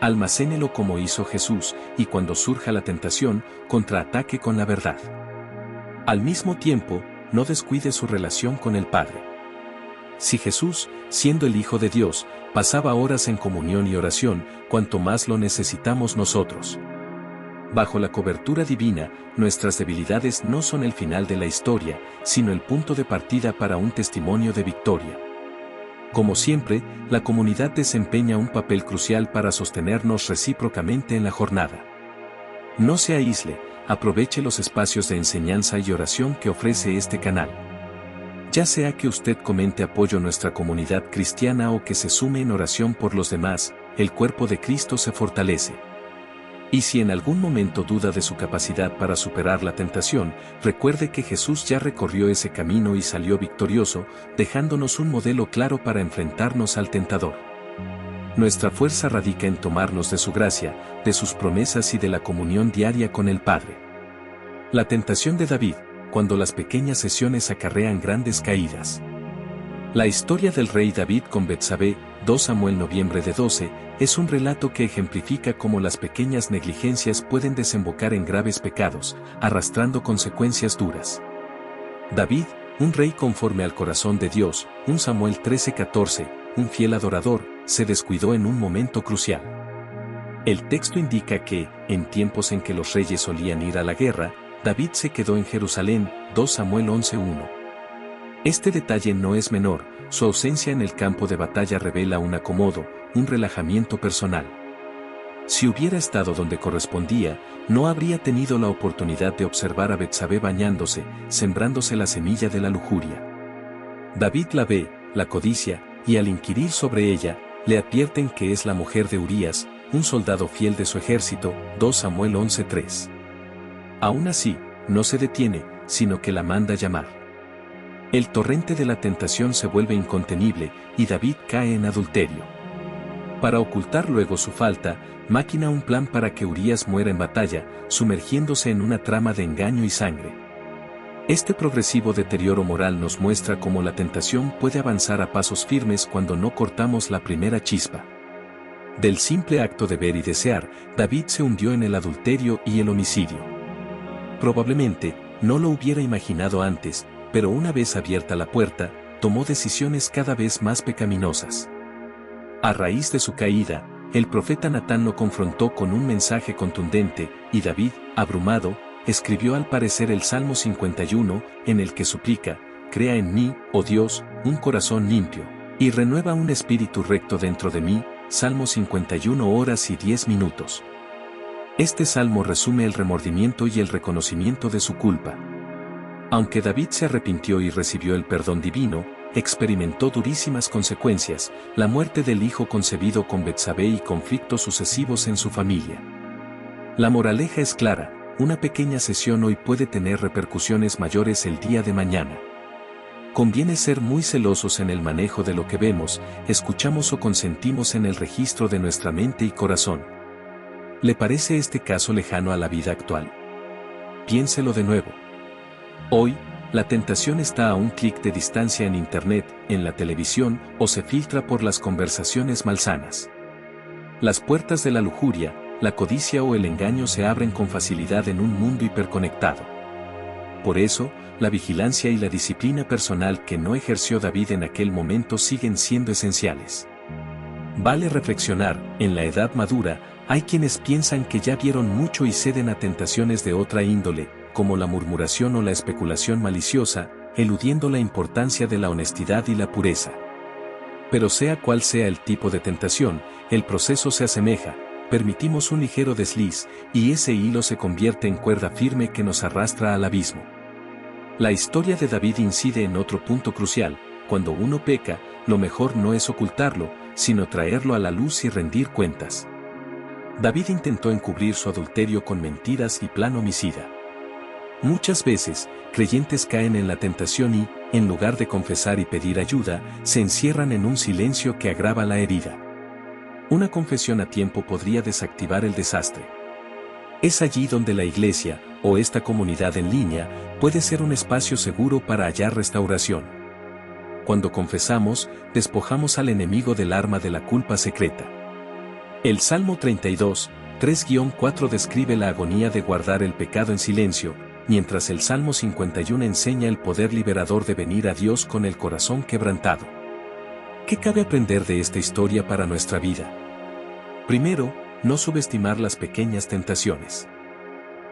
Almacénelo como hizo Jesús, y cuando surja la tentación, contraataque con la verdad. Al mismo tiempo, no descuide su relación con el Padre. Si Jesús, siendo el Hijo de Dios, pasaba horas en comunión y oración, cuanto más lo necesitamos nosotros. Bajo la cobertura divina, nuestras debilidades no son el final de la historia, sino el punto de partida para un testimonio de victoria. Como siempre, la comunidad desempeña un papel crucial para sostenernos recíprocamente en la jornada. No se aísle, aproveche los espacios de enseñanza y oración que ofrece este canal. Ya sea que usted comente apoyo a nuestra comunidad cristiana o que se sume en oración por los demás, el cuerpo de Cristo se fortalece. Y si en algún momento duda de su capacidad para superar la tentación, recuerde que Jesús ya recorrió ese camino y salió victorioso, dejándonos un modelo claro para enfrentarnos al tentador. Nuestra fuerza radica en tomarnos de su gracia, de sus promesas y de la comunión diaria con el Padre. La tentación de David, cuando las pequeñas sesiones acarrean grandes caídas. La historia del rey David con Betsabé, 2 Samuel noviembre de 12, es un relato que ejemplifica cómo las pequeñas negligencias pueden desembocar en graves pecados, arrastrando consecuencias duras. David, un rey conforme al corazón de Dios, 1 Samuel 13:14, un fiel adorador, se descuidó en un momento crucial. El texto indica que, en tiempos en que los reyes solían ir a la guerra, David se quedó en Jerusalén, 2 Samuel 11:1. Este detalle no es menor, su ausencia en el campo de batalla revela un acomodo, un relajamiento personal. Si hubiera estado donde correspondía, no habría tenido la oportunidad de observar a Betsabé bañándose, sembrándose la semilla de la lujuria. David la ve, la codicia, y al inquirir sobre ella, le advierten que es la mujer de Urías, un soldado fiel de su ejército, 2 Samuel 11:3. Aún así, no se detiene, sino que la manda llamar. El torrente de la tentación se vuelve incontenible, y David cae en adulterio. Para ocultar luego su falta, maquina un plan para que Urías muera en batalla, sumergiéndose en una trama de engaño y sangre. Este progresivo deterioro moral nos muestra cómo la tentación puede avanzar a pasos firmes cuando no cortamos la primera chispa. Del simple acto de ver y desear, David se hundió en el adulterio y el homicidio. Probablemente, no lo hubiera imaginado antes, pero una vez abierta la puerta, tomó decisiones cada vez más pecaminosas. A raíz de su caída, el profeta Natán lo confrontó con un mensaje contundente, y David, abrumado, escribió al parecer el Salmo 51, en el que suplica: «Crea en mí, oh Dios, un corazón limpio, y renueva un espíritu recto dentro de mí». Salmo 51 horas y 10 minutos. Este salmo resume el remordimiento y el reconocimiento de su culpa. Aunque David se arrepintió y recibió el perdón divino, experimentó durísimas consecuencias, la muerte del hijo concebido con Betsabé y conflictos sucesivos en su familia. La moraleja es clara: una pequeña sesión hoy puede tener repercusiones mayores el día de mañana. Conviene ser muy celosos en el manejo de lo que vemos, escuchamos o consentimos en el registro de nuestra mente y corazón. ¿Le parece este caso lejano a la vida actual? Piénselo de nuevo. Hoy, la tentación está a un clic de distancia en Internet, en la televisión, o se filtra por las conversaciones malsanas. Las puertas de la lujuria, la codicia o el engaño se abren con facilidad en un mundo hiperconectado. Por eso, la vigilancia y la disciplina personal que no ejerció David en aquel momento siguen siendo esenciales. Vale reflexionar, en la edad madura, hay quienes piensan que ya vieron mucho y ceden a tentaciones de otra índole, como la murmuración o la especulación maliciosa, eludiendo la importancia de la honestidad y la pureza. Pero sea cual sea el tipo de tentación, el proceso se asemeja, permitimos un ligero desliz, y ese hilo se convierte en cuerda firme que nos arrastra al abismo. La historia de David incide en otro punto crucial: cuando uno peca, lo mejor no es ocultarlo, sino traerlo a la luz y rendir cuentas. David intentó encubrir su adulterio con mentiras y plan homicida. Muchas veces, creyentes caen en la tentación y, en lugar de confesar y pedir ayuda, se encierran en un silencio que agrava la herida. Una confesión a tiempo podría desactivar el desastre. Es allí donde la iglesia, o esta comunidad en línea, puede ser un espacio seguro para hallar restauración. Cuando confesamos, despojamos al enemigo del arma de la culpa secreta. El Salmo 32, 3-4 describe la agonía de guardar el pecado en silencio, mientras el Salmo 51 enseña el poder liberador de venir a Dios con el corazón quebrantado. ¿Qué cabe aprender de esta historia para nuestra vida? Primero, no subestimar las pequeñas tentaciones.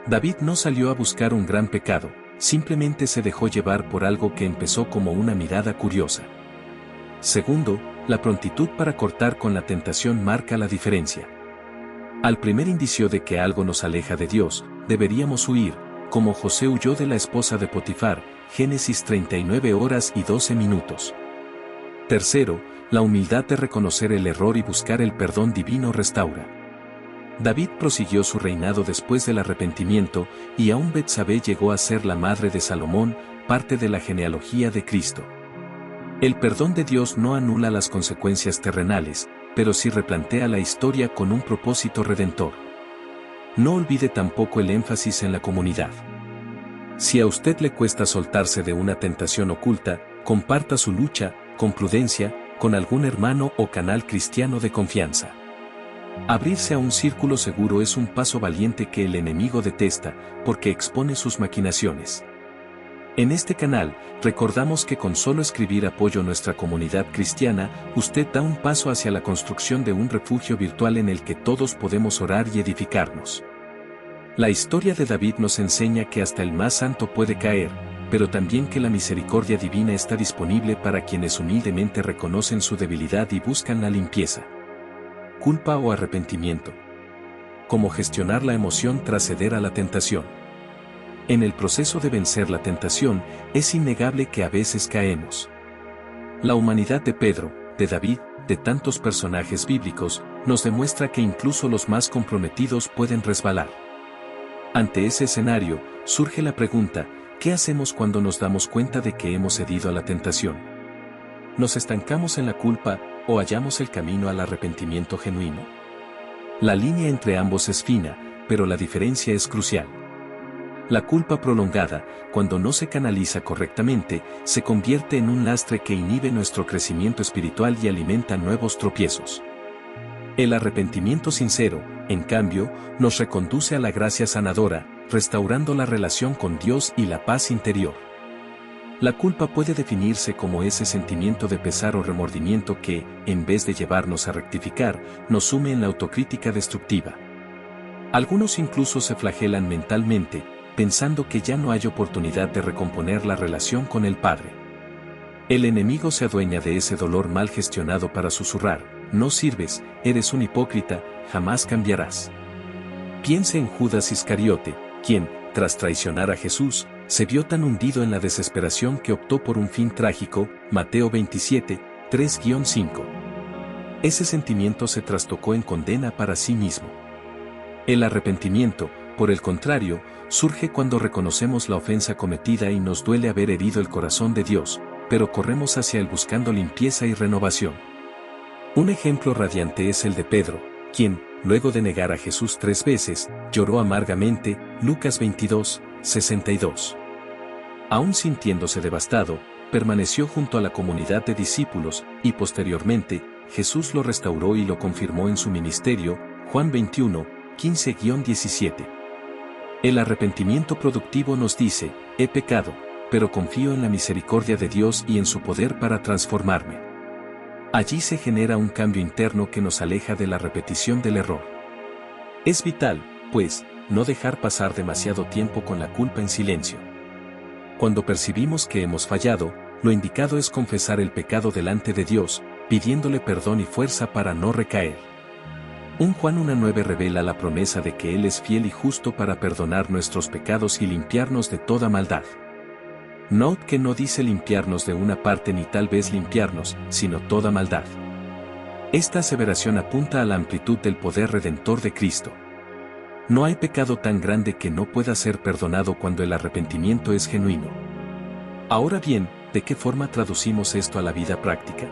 David no salió a buscar un gran pecado, simplemente se dejó llevar por algo que empezó como una mirada curiosa. Segundo, la prontitud para cortar con la tentación marca la diferencia. Al primer indicio de que algo nos aleja de Dios, deberíamos huir, como José huyó de la esposa de Potifar, Génesis 39 horas y 12 minutos. Tercero, la humildad de reconocer el error y buscar el perdón divino restaura. David prosiguió su reinado después del arrepentimiento, y aún Betsabé llegó a ser la madre de Salomón, parte de la genealogía de Cristo. El perdón de Dios no anula las consecuencias terrenales, pero sí replantea la historia con un propósito redentor. No olvide tampoco el énfasis en la comunidad. Si a usted le cuesta soltarse de una tentación oculta, comparta su lucha, con prudencia, con algún hermano o canal cristiano de confianza. Abrirse a un círculo seguro es un paso valiente que el enemigo detesta, porque expone sus maquinaciones. En este canal, recordamos que con solo escribir apoyo a nuestra comunidad cristiana, usted da un paso hacia la construcción de un refugio virtual en el que todos podemos orar y edificarnos. La historia de David nos enseña que hasta el más santo puede caer, pero también que la misericordia divina está disponible para quienes humildemente reconocen su debilidad y buscan la limpieza. Culpa o arrepentimiento. ¿Cómo gestionar la emoción tras ceder a la tentación? En el proceso de vencer la tentación, es innegable que a veces caemos. La humanidad de Pedro, de David, de tantos personajes bíblicos, nos demuestra que incluso los más comprometidos pueden resbalar. Ante ese escenario, surge la pregunta: ¿qué hacemos cuando nos damos cuenta de que hemos cedido a la tentación? ¿Nos estancamos en la culpa o hallamos el camino al arrepentimiento genuino? La línea entre ambos es fina, pero la diferencia es crucial. La culpa prolongada, cuando no se canaliza correctamente, se convierte en un lastre que inhibe nuestro crecimiento espiritual y alimenta nuevos tropiezos. El arrepentimiento sincero, en cambio, nos reconduce a la gracia sanadora, restaurando la relación con Dios y la paz interior. La culpa puede definirse como ese sentimiento de pesar o remordimiento que, en vez de llevarnos a rectificar, nos sume en la autocrítica destructiva. Algunos incluso se flagelan mentalmente, pensando que ya no hay oportunidad de recomponer la relación con el Padre. El enemigo se adueña de ese dolor mal gestionado para susurrar: no sirves, eres un hipócrita, jamás cambiarás. Piense en Judas Iscariote, quien, tras traicionar a Jesús, se vio tan hundido en la desesperación que optó por un fin trágico, Mateo 27, 3-5. Ese sentimiento se trastocó en condena para sí mismo. El arrepentimiento, por el contrario, surge cuando reconocemos la ofensa cometida y nos duele haber herido el corazón de Dios, pero corremos hacia él buscando limpieza y renovación. Un ejemplo radiante es el de Pedro, quien, luego de negar a Jesús 3 veces, lloró amargamente, Lucas 22, 62. Aún sintiéndose devastado, permaneció junto a la comunidad de discípulos, y posteriormente, Jesús lo restauró y lo confirmó en su ministerio, Juan 21, 15-17. El arrepentimiento productivo nos dice, he pecado, pero confío en la misericordia de Dios y en su poder para transformarme. Allí se genera un cambio interno que nos aleja de la repetición del error. Es vital, pues, no dejar pasar demasiado tiempo con la culpa en silencio. Cuando percibimos que hemos fallado, lo indicado es confesar el pecado delante de Dios, pidiéndole perdón y fuerza para no recaer. Juan 1:9 revela la promesa de que Él es fiel y justo para perdonar nuestros pecados y limpiarnos de toda maldad. Note que no dice limpiarnos de una parte ni tal vez limpiarnos, sino toda maldad. Esta aseveración apunta a la amplitud del poder redentor de Cristo. No hay pecado tan grande que no pueda ser perdonado cuando el arrepentimiento es genuino. Ahora bien, ¿de qué forma traducimos esto a la vida práctica?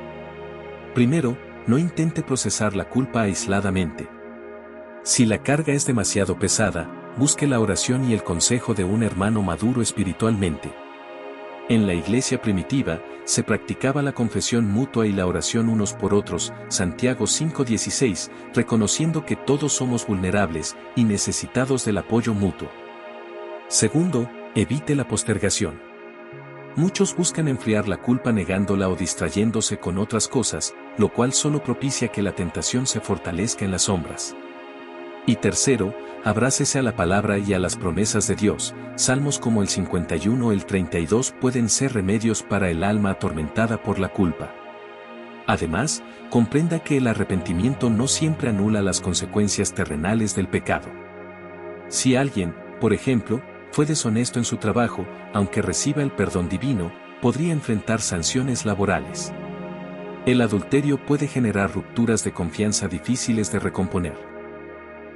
Primero, no intente procesar la culpa aisladamente. Si la carga es demasiado pesada, busque la oración y el consejo de un hermano maduro espiritualmente. En la iglesia primitiva, se practicaba la confesión mutua y la oración unos por otros, Santiago 5:16, reconociendo que todos somos vulnerables y necesitados del apoyo mutuo. Segundo, evite la postergación. Muchos buscan enfriar la culpa negándola o distrayéndose con otras cosas, lo cual solo propicia que la tentación se fortalezca en las sombras. Y tercero, abrácese a la palabra y a las promesas de Dios. Salmos como el 51 o el 32 pueden ser remedios para el alma atormentada por la culpa. Además, comprenda que el arrepentimiento no siempre anula las consecuencias terrenales del pecado. Si alguien, por ejemplo, fue deshonesto en su trabajo, aunque reciba el perdón divino, podría enfrentar sanciones laborales. El adulterio puede generar rupturas de confianza difíciles de recomponer.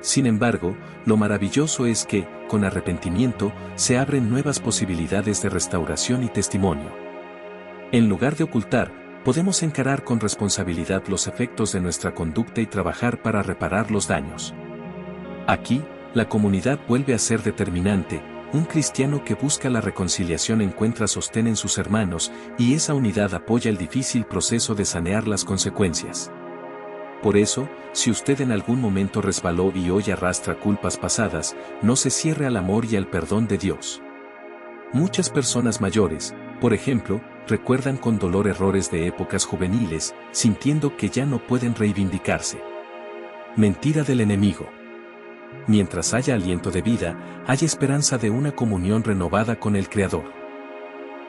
Sin embargo, lo maravilloso es que, con arrepentimiento, se abren nuevas posibilidades de restauración y testimonio. En lugar de ocultar, podemos encarar con responsabilidad los efectos de nuestra conducta y trabajar para reparar los daños. Aquí, la comunidad vuelve a ser determinante. Un cristiano que busca la reconciliación encuentra sostén en sus hermanos, y esa unidad apoya el difícil proceso de sanear las consecuencias. Por eso, si usted en algún momento resbaló y hoy arrastra culpas pasadas, no se cierre al amor y al perdón de Dios. Muchas personas mayores, por ejemplo, recuerdan con dolor errores de épocas juveniles, sintiendo que ya no pueden reivindicarse. Mentira del enemigo. Mientras haya aliento de vida, hay esperanza de una comunión renovada con el Creador.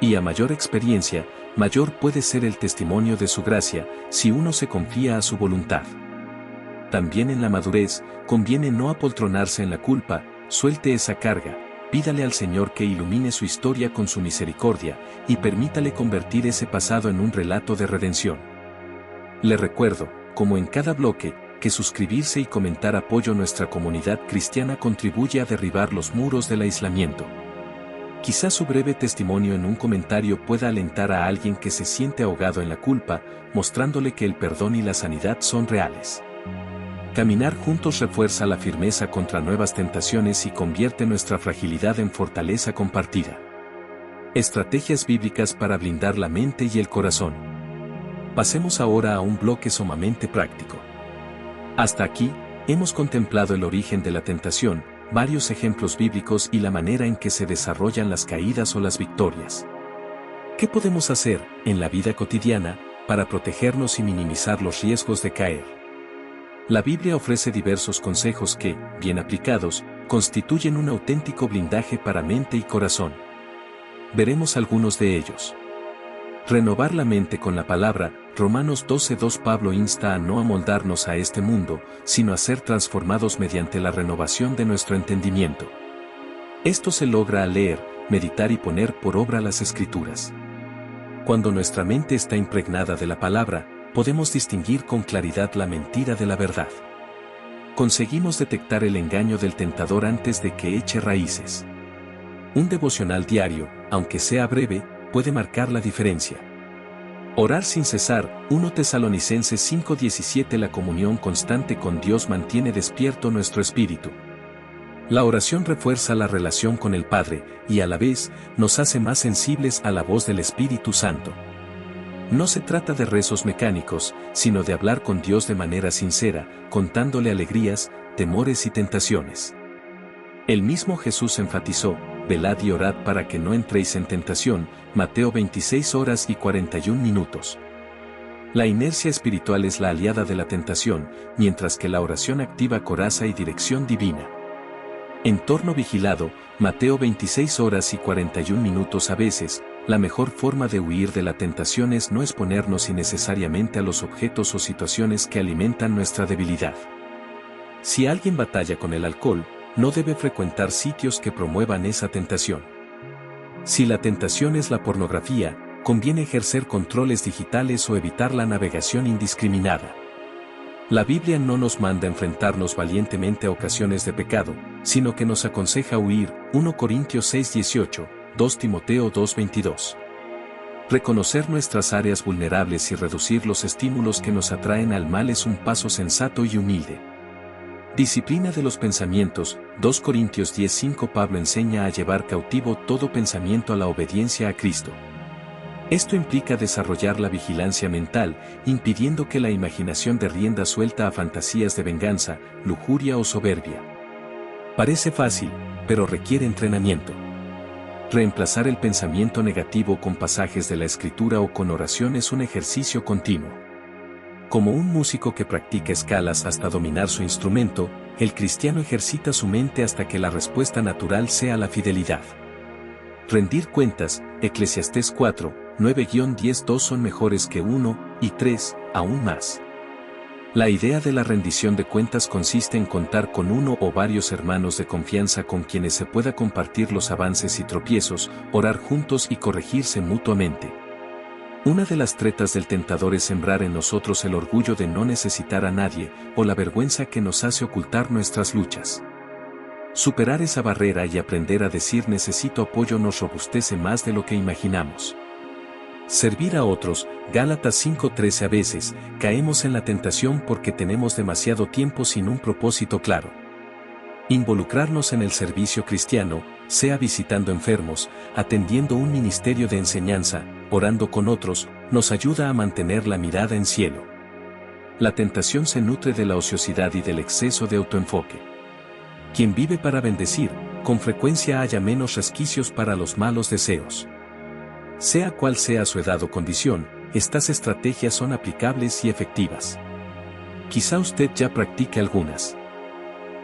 Y a mayor experiencia, mayor puede ser el testimonio de su gracia, si uno se confía a su voluntad. También en la madurez, conviene no apoltronarse en la culpa, suelte esa carga, pídale al Señor que ilumine su historia con su misericordia, y permítale convertir ese pasado en un relato de redención. Le recuerdo, como en cada bloque, que suscribirse y comentar apoyo a nuestra comunidad cristiana contribuye a derribar los muros del aislamiento. Quizás su breve testimonio en un comentario pueda alentar a alguien que se siente ahogado en la culpa, mostrándole que el perdón y la sanidad son reales. Caminar juntos refuerza la firmeza contra nuevas tentaciones y convierte nuestra fragilidad en fortaleza compartida. Estrategias bíblicas para blindar la mente y el corazón. Pasemos ahora a un bloque sumamente práctico. Hasta aquí, hemos contemplado el origen de la tentación, varios ejemplos bíblicos y la manera en que se desarrollan las caídas o las victorias. ¿Qué podemos hacer, en la vida cotidiana, para protegernos y minimizar los riesgos de caer? La Biblia ofrece diversos consejos que, bien aplicados, constituyen un auténtico blindaje para mente y corazón. Veremos algunos de ellos. Renovar la mente con la palabra. Romanos 12:2. Pablo insta a no amoldarnos a este mundo, sino a ser transformados mediante la renovación de nuestro entendimiento. Esto se logra al leer, meditar y poner por obra las Escrituras. Cuando nuestra mente está impregnada de la palabra, podemos distinguir con claridad la mentira de la verdad. Conseguimos detectar el engaño del tentador antes de que eche raíces. Un devocional diario, aunque sea breve, puede marcar la diferencia. Orar sin cesar. 1 Tesalonicenses 5:17. La comunión constante con Dios mantiene despierto nuestro espíritu. La oración refuerza la relación con el Padre, y a la vez, nos hace más sensibles a la voz del Espíritu Santo. No se trata de rezos mecánicos, sino de hablar con Dios de manera sincera, contándole alegrías, temores y tentaciones. El mismo Jesús enfatizó, velad y orad para que no entréis en tentación, Mateo 26 horas y 41 minutos. La inercia espiritual es la aliada de la tentación, mientras que la oración activa coraza y dirección divina. Entorno vigilado, Mateo 26 horas y 41 minutos. A veces, la mejor forma de huir de la tentación es no exponernos innecesariamente a los objetos o situaciones que alimentan nuestra debilidad. Si alguien batalla con el alcohol, no debe frecuentar sitios que promuevan esa tentación. Si la tentación es la pornografía, conviene ejercer controles digitales o evitar la navegación indiscriminada. La Biblia no nos manda enfrentarnos valientemente a ocasiones de pecado, sino que nos aconseja huir, 1 Corintios 6:18, 2 Timoteo 2:22. Reconocer nuestras áreas vulnerables y reducir los estímulos que nos atraen al mal es un paso sensato y humilde. Disciplina de los pensamientos, 2 Corintios 10:5. Pablo enseña a llevar cautivo todo pensamiento a la obediencia a Cristo. Esto implica desarrollar la vigilancia mental, impidiendo que la imaginación dé rienda suelta a fantasías de venganza, lujuria o soberbia. Parece fácil, pero requiere entrenamiento. Reemplazar el pensamiento negativo con pasajes de la Escritura o con oración es un ejercicio continuo. Como un músico que practica escalas hasta dominar su instrumento, el cristiano ejercita su mente hasta que la respuesta natural sea la fidelidad. Rendir cuentas, Eclesiastés 4, 9-10. 2 son mejores que 1, y 3, aún más. La idea de la rendición de cuentas consiste en contar con uno o varios hermanos de confianza con quienes se pueda compartir los avances y tropiezos, orar juntos y corregirse mutuamente. Una de las tretas del tentador es sembrar en nosotros el orgullo de no necesitar a nadie, o la vergüenza que nos hace ocultar nuestras luchas. Superar esa barrera y aprender a decir necesito apoyo nos robustece más de lo que imaginamos. Servir a otros, Gálatas 5:13. A veces, caemos en la tentación porque tenemos demasiado tiempo sin un propósito claro. Involucrarnos en el servicio cristiano, sea visitando enfermos, atendiendo un ministerio de enseñanza, orando con otros, nos ayuda a mantener la mirada en cielo. La tentación se nutre de la ociosidad y del exceso de autoenfoque. Quien vive para bendecir, con frecuencia haya menos resquicios para los malos deseos. Sea cual sea su edad o condición, estas estrategias son aplicables y efectivas. Quizá usted ya practique algunas.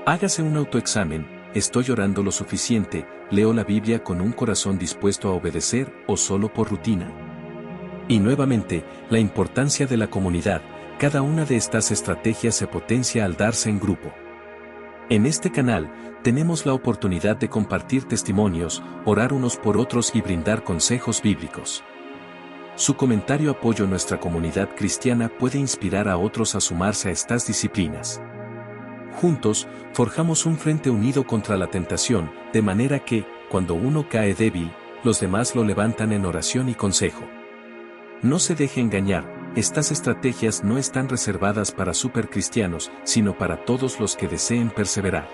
Hágase un autoexamen: ¿estoy orando lo suficiente? ¿Leo la Biblia con un corazón dispuesto a obedecer o solo por rutina? Y nuevamente, la importancia de la comunidad. Cada una de estas estrategias se potencia al darse en grupo. En este canal, tenemos la oportunidad de compartir testimonios, orar unos por otros y brindar consejos bíblicos. Su comentario apoyo a nuestra comunidad cristiana puede inspirar a otros a sumarse a estas disciplinas. Juntos, forjamos un frente unido contra la tentación, de manera que, cuando uno cae débil, los demás lo levantan en oración y consejo. No se deje engañar, estas estrategias no están reservadas para supercristianos, sino para todos los que deseen perseverar.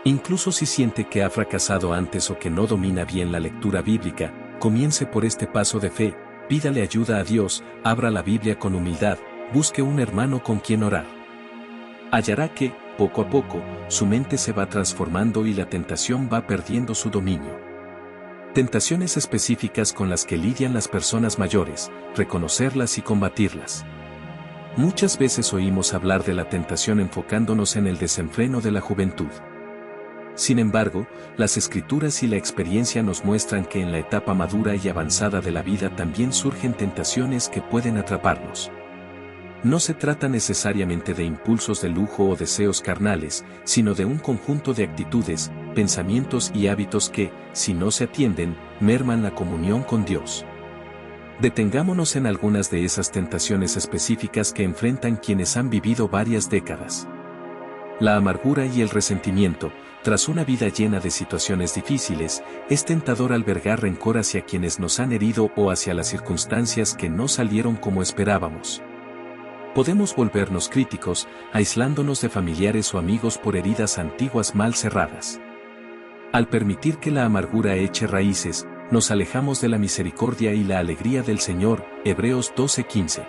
Incluso si siente que ha fracasado antes o que no domina bien la lectura bíblica, comience por este paso de fe, pídale ayuda a Dios, abra la Biblia con humildad, busque un hermano con quien orar. Hallará que, poco a poco, su mente se va transformando y la tentación va perdiendo su dominio. Tentaciones específicas con las que lidian las personas mayores, reconocerlas y combatirlas. Muchas veces oímos hablar de la tentación enfocándonos en el desenfreno de la juventud. Sin embargo, las Escrituras y la experiencia nos muestran que en la etapa madura y avanzada de la vida también surgen tentaciones que pueden atraparnos. No se trata necesariamente de impulsos de lujo o deseos carnales, sino de un conjunto de actitudes, pensamientos y hábitos que, si no se atienden, merman la comunión con Dios. Detengámonos en algunas de esas tentaciones específicas que enfrentan quienes han vivido varias décadas. La amargura y el resentimiento. Tras una vida llena de situaciones difíciles, es tentador albergar rencor hacia quienes nos han herido o hacia las circunstancias que no salieron como esperábamos. Podemos volvernos críticos, aislándonos de familiares o amigos por heridas antiguas mal cerradas. Al permitir que la amargura eche raíces, nos alejamos de la misericordia y la alegría del Señor, Hebreos 12:15.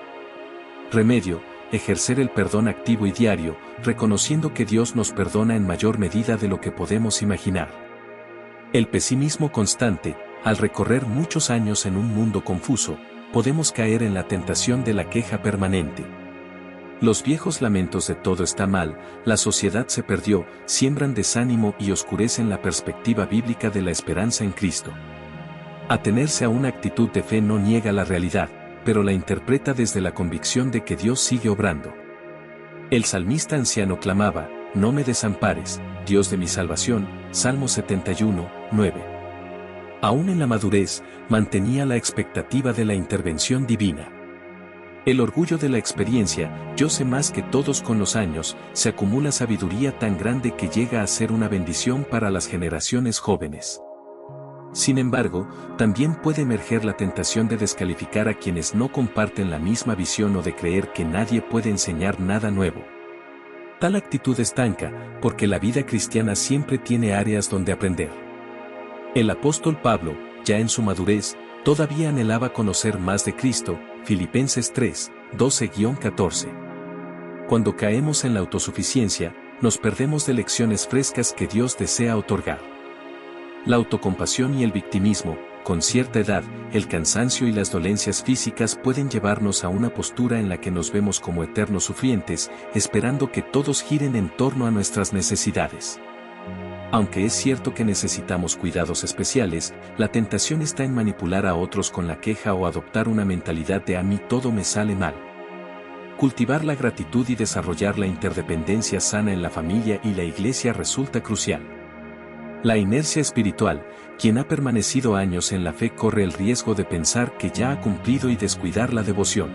Remedio: ejercer el perdón activo y diario, reconociendo que Dios nos perdona en mayor medida de lo que podemos imaginar. El pesimismo constante, al recorrer muchos años en un mundo confuso, podemos caer en la tentación de la queja permanente. Los viejos lamentos de todo está mal, la sociedad se perdió, siembran desánimo y oscurecen la perspectiva bíblica de la esperanza en Cristo. Atenerse a una actitud de fe no niega la realidad, pero la interpreta desde la convicción de que Dios sigue obrando. El salmista anciano clamaba, «No me desampares, Dios de mi salvación», Salmo 71, 9. Aún en la madurez, mantenía la expectativa de la intervención divina. El orgullo de la experiencia, yo sé más que todos con los años, se acumula sabiduría tan grande que llega a ser una bendición para las generaciones jóvenes. Sin embargo, también puede emerger la tentación de descalificar a quienes no comparten la misma visión o de creer que nadie puede enseñar nada nuevo. Tal actitud estanca, porque la vida cristiana siempre tiene áreas donde aprender. El apóstol Pablo, ya en su madurez, todavía anhelaba conocer más de Cristo, Filipenses 3, 12-14. Cuando caemos en la autosuficiencia, nos perdemos de lecciones frescas que Dios desea otorgar. La autocompasión y el victimismo, con cierta edad, el cansancio y las dolencias físicas pueden llevarnos a una postura en la que nos vemos como eternos sufrientes, esperando que todos giren en torno a nuestras necesidades. Aunque es cierto que necesitamos cuidados especiales, la tentación está en manipular a otros con la queja o adoptar una mentalidad de «a mí todo me sale mal». Cultivar la gratitud y desarrollar la interdependencia sana en la familia y la iglesia resulta crucial. La inercia espiritual, quien ha permanecido años en la fe corre el riesgo de pensar que ya ha cumplido y descuidar la devoción.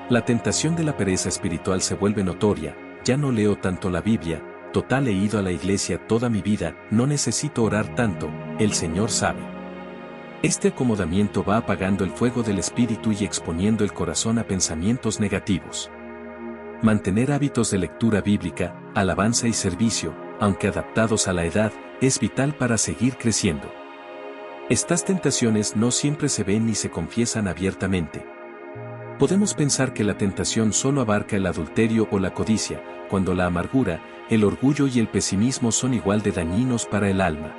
La tentación de la pereza espiritual se vuelve notoria, ya no leo tanto la Biblia, total he ido a la iglesia toda mi vida, no necesito orar tanto, el Señor sabe. Este acomodamiento va apagando el fuego del espíritu y exponiendo el corazón a pensamientos negativos. Mantener hábitos de lectura bíblica, alabanza y servicio, aunque adaptados a la edad, es vital para seguir creciendo. Estas tentaciones no siempre se ven ni se confiesan abiertamente. Podemos pensar que la tentación solo abarca el adulterio o la codicia, cuando la amargura, el orgullo y el pesimismo son igual de dañinos para el alma.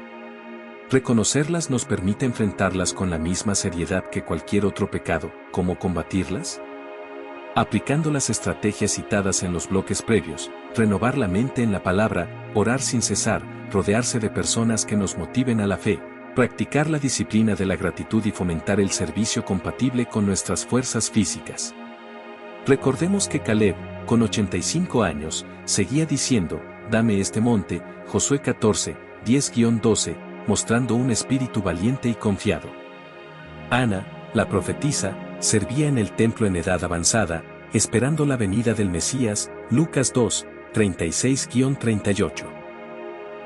Reconocerlas nos permite enfrentarlas con la misma seriedad que cualquier otro pecado. ¿Cómo combatirlas? Aplicando las estrategias citadas en los bloques previos, renovar la mente en la palabra, orar sin cesar, rodearse de personas que nos motiven a la fe, practicar la disciplina de la gratitud y fomentar el servicio compatible con nuestras fuerzas físicas. Recordemos que Caleb, con 85 años, seguía diciendo, «Dame este monte», Josué 14, 10-12, mostrando un espíritu valiente y confiado. Ana, la profetisa, servía en el templo en edad avanzada, esperando la venida del Mesías, Lucas 2, 36-38.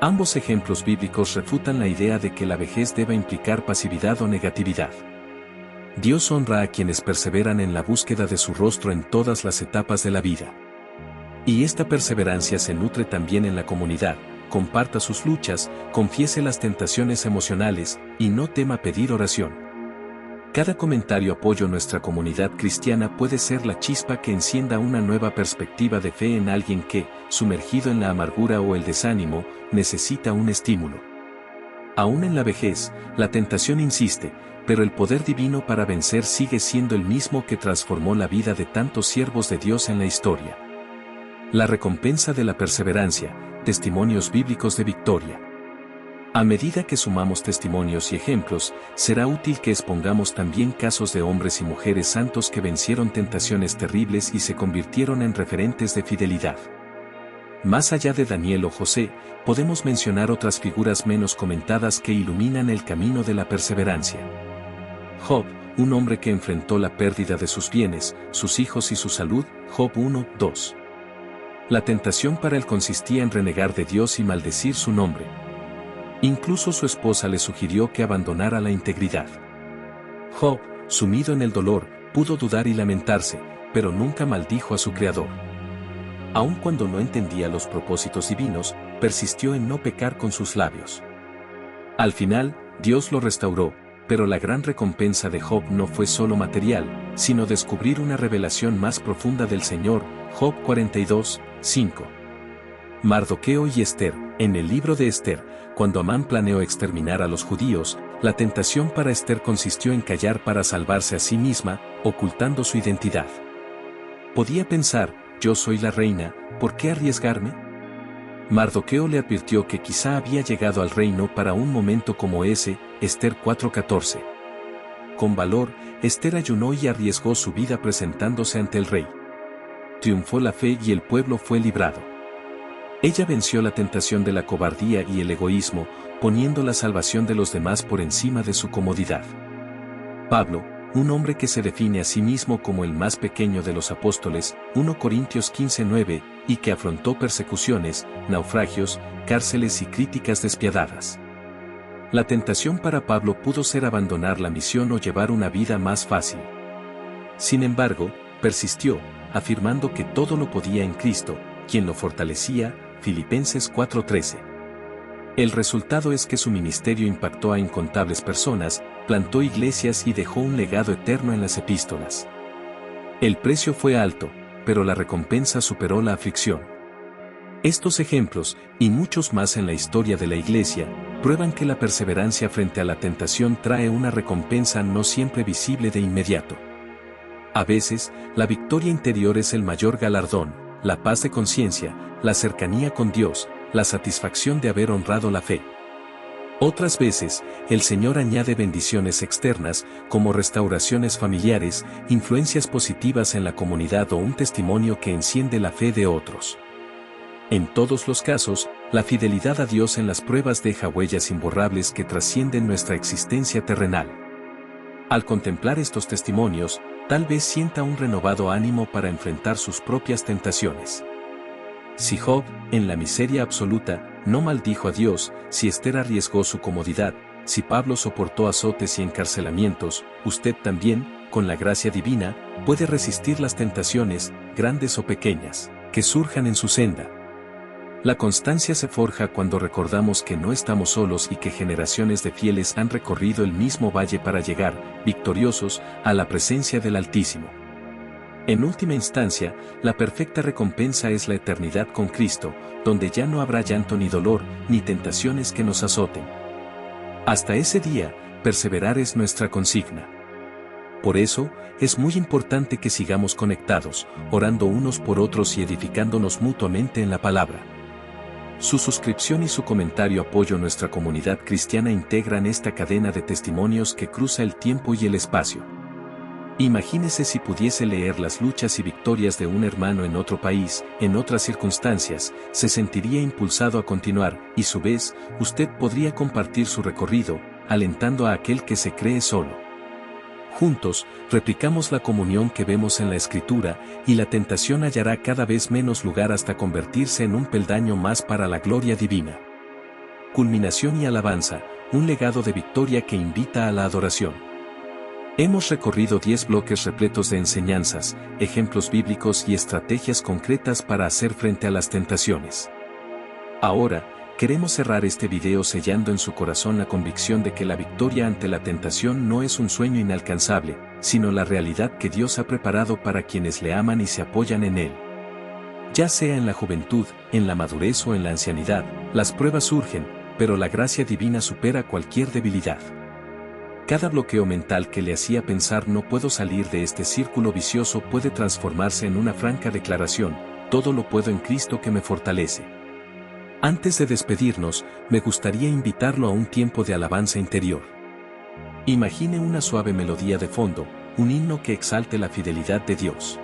Ambos ejemplos bíblicos refutan la idea de que la vejez deba implicar pasividad o negatividad. Dios honra a quienes perseveran en la búsqueda de su rostro en todas las etapas de la vida. Y esta perseverancia se nutre también en la comunidad, comparta sus luchas, confiese las tentaciones emocionales, y no tema pedir oración. Cada comentario apoyo a nuestra comunidad cristiana puede ser la chispa que encienda una nueva perspectiva de fe en alguien que, sumergido en la amargura o el desánimo, necesita un estímulo. Aún en la vejez, la tentación insiste, pero el poder divino para vencer sigue siendo el mismo que transformó la vida de tantos siervos de Dios en la historia. La recompensa de la perseverancia, testimonios bíblicos de victoria. A medida que sumamos testimonios y ejemplos, será útil que expongamos también casos de hombres y mujeres santos que vencieron tentaciones terribles y se convirtieron en referentes de fidelidad. Más allá de Daniel o José, podemos mencionar otras figuras menos comentadas que iluminan el camino de la perseverancia. Job, un hombre que enfrentó la pérdida de sus bienes, sus hijos y su salud, Job 1, 2. La tentación para él consistía en renegar de Dios y maldecir su nombre. Incluso su esposa le sugirió que abandonara la integridad. Job, sumido en el dolor, pudo dudar y lamentarse, pero nunca maldijo a su Creador. Aun cuando no entendía los propósitos divinos, persistió en no pecar con sus labios. Al final, Dios lo restauró, pero la gran recompensa de Job no fue solo material, sino descubrir una revelación más profunda del Señor. Job 42, 5. Mardoqueo y Esther. En el libro de Esther, cuando Amán planeó exterminar a los judíos, la tentación para Esther consistió en callar para salvarse a sí misma, ocultando su identidad. Podía pensar, yo soy la reina, ¿por qué arriesgarme? Mardoqueo le advirtió que quizá había llegado al reino para un momento como ese. Esther 4:14. Con valor, Esther ayunó y arriesgó su vida presentándose ante el rey. Triunfó la fe y el pueblo fue librado. Ella venció la tentación de la cobardía y el egoísmo, poniendo la salvación de los demás por encima de su comodidad. Pablo, un hombre que se define a sí mismo como el más pequeño de los apóstoles, 1 Corintios 15:9, y que afrontó persecuciones, naufragios, cárceles y críticas despiadadas. La tentación para Pablo pudo ser abandonar la misión o llevar una vida más fácil. Sin embargo, persistió, afirmando que todo lo podía en Cristo, quien lo fortalecía. Filipenses 4:13. El resultado es que su ministerio impactó a incontables personas, plantó iglesias y dejó un legado eterno en las epístolas. El precio fue alto, pero la recompensa superó la aflicción. Estos ejemplos, y muchos más en la historia de la Iglesia, prueban que la perseverancia frente a la tentación trae una recompensa no siempre visible de inmediato. A veces, la victoria interior es el mayor galardón, la paz de conciencia, la cercanía con Dios, la satisfacción de haber honrado la fe. Otras veces, el Señor añade bendiciones externas, como restauraciones familiares, influencias positivas en la comunidad o un testimonio que enciende la fe de otros. En todos los casos, la fidelidad a Dios en las pruebas deja huellas imborrables que trascienden nuestra existencia terrenal. Al contemplar estos testimonios, tal vez sienta un renovado ánimo para enfrentar sus propias tentaciones. Si Job, en la miseria absoluta, no maldijo a Dios, si Esther arriesgó su comodidad, si Pablo soportó azotes y encarcelamientos, usted también, con la gracia divina, puede resistir las tentaciones, grandes o pequeñas, que surjan en su senda. La constancia se forja cuando recordamos que no estamos solos y que generaciones de fieles han recorrido el mismo valle para llegar, victoriosos, a la presencia del Altísimo. En última instancia, la perfecta recompensa es la eternidad con Cristo, donde ya no habrá llanto ni dolor, ni tentaciones que nos azoten. Hasta ese día, perseverar es nuestra consigna. Por eso, es muy importante que sigamos conectados, orando unos por otros y edificándonos mutuamente en la palabra. Su suscripción y su comentario apoyo a nuestra comunidad cristiana integran esta cadena de testimonios que cruza el tiempo y el espacio. Imagínese si pudiese leer las luchas y victorias de un hermano en otro país, en otras circunstancias, se sentiría impulsado a continuar, y a su vez, usted podría compartir su recorrido, alentando a aquel que se cree solo. Juntos, replicamos la comunión que vemos en la Escritura, y la tentación hallará cada vez menos lugar hasta convertirse en un peldaño más para la gloria divina. Culminación y alabanza, un legado de victoria que invita a la adoración. Hemos recorrido 10 bloques repletos de enseñanzas, ejemplos bíblicos y estrategias concretas para hacer frente a las tentaciones. Ahora, queremos cerrar este video sellando en su corazón la convicción de que la victoria ante la tentación no es un sueño inalcanzable, sino la realidad que Dios ha preparado para quienes le aman y se apoyan en Él. Ya sea en la juventud, en la madurez o en la ancianidad, las pruebas surgen, pero la gracia divina supera cualquier debilidad. Cada bloqueo mental que le hacía pensar no puedo salir de este círculo vicioso puede transformarse en una franca declaración, todo lo puedo en Cristo que me fortalece. Antes de despedirnos, me gustaría invitarlo a un tiempo de alabanza interior. Imagine una suave melodía de fondo, un himno que exalte la fidelidad de Dios.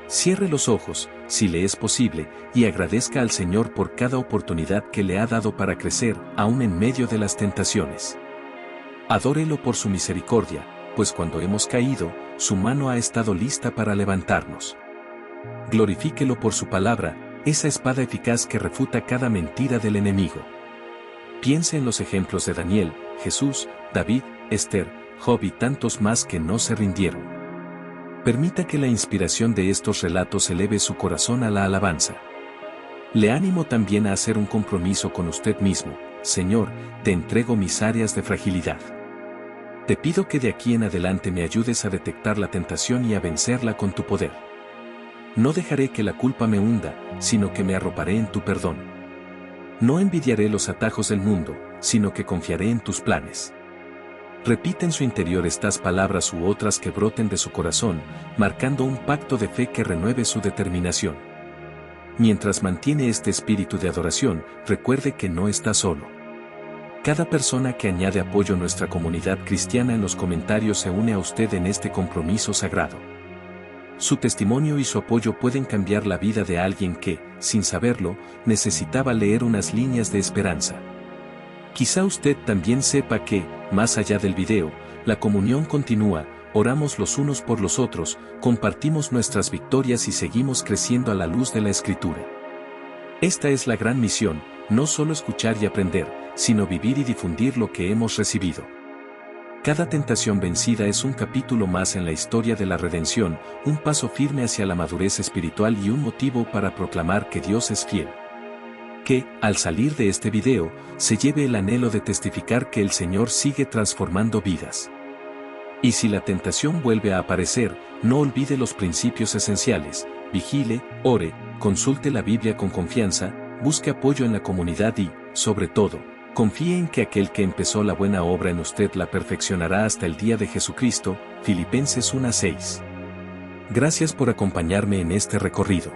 Cierre los ojos, si le es posible, y agradezca al Señor por cada oportunidad que le ha dado para crecer, aún en medio de las tentaciones. Adórelo por su misericordia, pues cuando hemos caído, su mano ha estado lista para levantarnos. Glorifíquelo por su palabra, esa espada eficaz que refuta cada mentira del enemigo. Piense en los ejemplos de Daniel, Jesús, David, Esther, Job y tantos más que no se rindieron. Permita que la inspiración de estos relatos eleve su corazón a la alabanza. Le animo también a hacer un compromiso con usted mismo. Señor, te entrego mis áreas de fragilidad. Te pido que de aquí en adelante me ayudes a detectar la tentación y a vencerla con tu poder. No dejaré que la culpa me hunda, sino que me arroparé en tu perdón. No envidiaré los atajos del mundo, sino que confiaré en tus planes. Repite en su interior estas palabras u otras que broten de su corazón, marcando un pacto de fe que renueve su determinación. Mientras mantiene este espíritu de adoración, recuerde que no está solo. Cada persona que añade apoyo a nuestra comunidad cristiana en los comentarios se une a usted en este compromiso sagrado. Su testimonio y su apoyo pueden cambiar la vida de alguien que, sin saberlo, necesitaba leer unas líneas de esperanza. Quizá usted también sepa que, más allá del video, la comunión continúa, oramos los unos por los otros, compartimos nuestras victorias y seguimos creciendo a la luz de la Escritura. Esta es la gran misión, no solo escuchar y aprender, sino vivir y difundir lo que hemos recibido. Cada tentación vencida es un capítulo más en la historia de la redención, un paso firme hacia la madurez espiritual y un motivo para proclamar que Dios es fiel. Que, al salir de este video, se lleve el anhelo de testificar que el Señor sigue transformando vidas. Y si la tentación vuelve a aparecer, no olvide los principios esenciales, vigile, ore, consulte la Biblia con confianza, busque apoyo en la comunidad y, sobre todo, confíe en que aquel que empezó la buena obra en usted la perfeccionará hasta el día de Jesucristo, Filipenses 1:6. Gracias por acompañarme en este recorrido.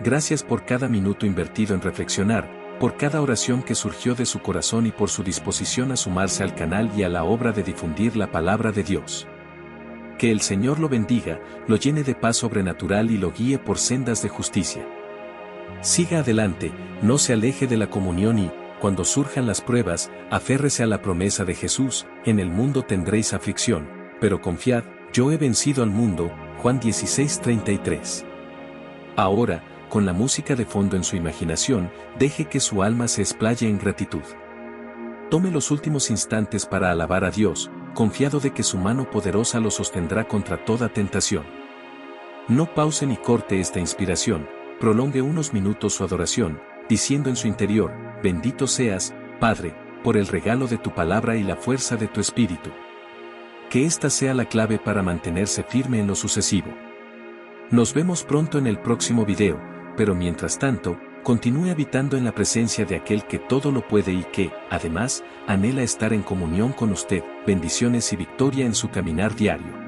Gracias por cada minuto invertido en reflexionar, por cada oración que surgió de su corazón y por su disposición a sumarse al canal y a la obra de difundir la palabra de Dios. Que el Señor lo bendiga, lo llene de paz sobrenatural y lo guíe por sendas de justicia. Siga adelante, no se aleje de la comunión y, cuando surjan las pruebas, aférrese a la promesa de Jesús, en el mundo tendréis aflicción, pero confiad, yo he vencido al mundo, Juan 16:33. Ahora, con la música de fondo en su imaginación, deje que su alma se explaye en gratitud. Tome los últimos instantes para alabar a Dios, confiado de que su mano poderosa lo sostendrá contra toda tentación. No pause ni corte esta inspiración, prolongue unos minutos su adoración, diciendo en su interior, bendito seas, Padre, por el regalo de tu palabra y la fuerza de tu espíritu. Que esta sea la clave para mantenerse firme en lo sucesivo. Nos vemos pronto en el próximo video, pero mientras tanto, continúe habitando en la presencia de aquel que todo lo puede y que, además, anhela estar en comunión con usted. Bendiciones y victoria en su caminar diario.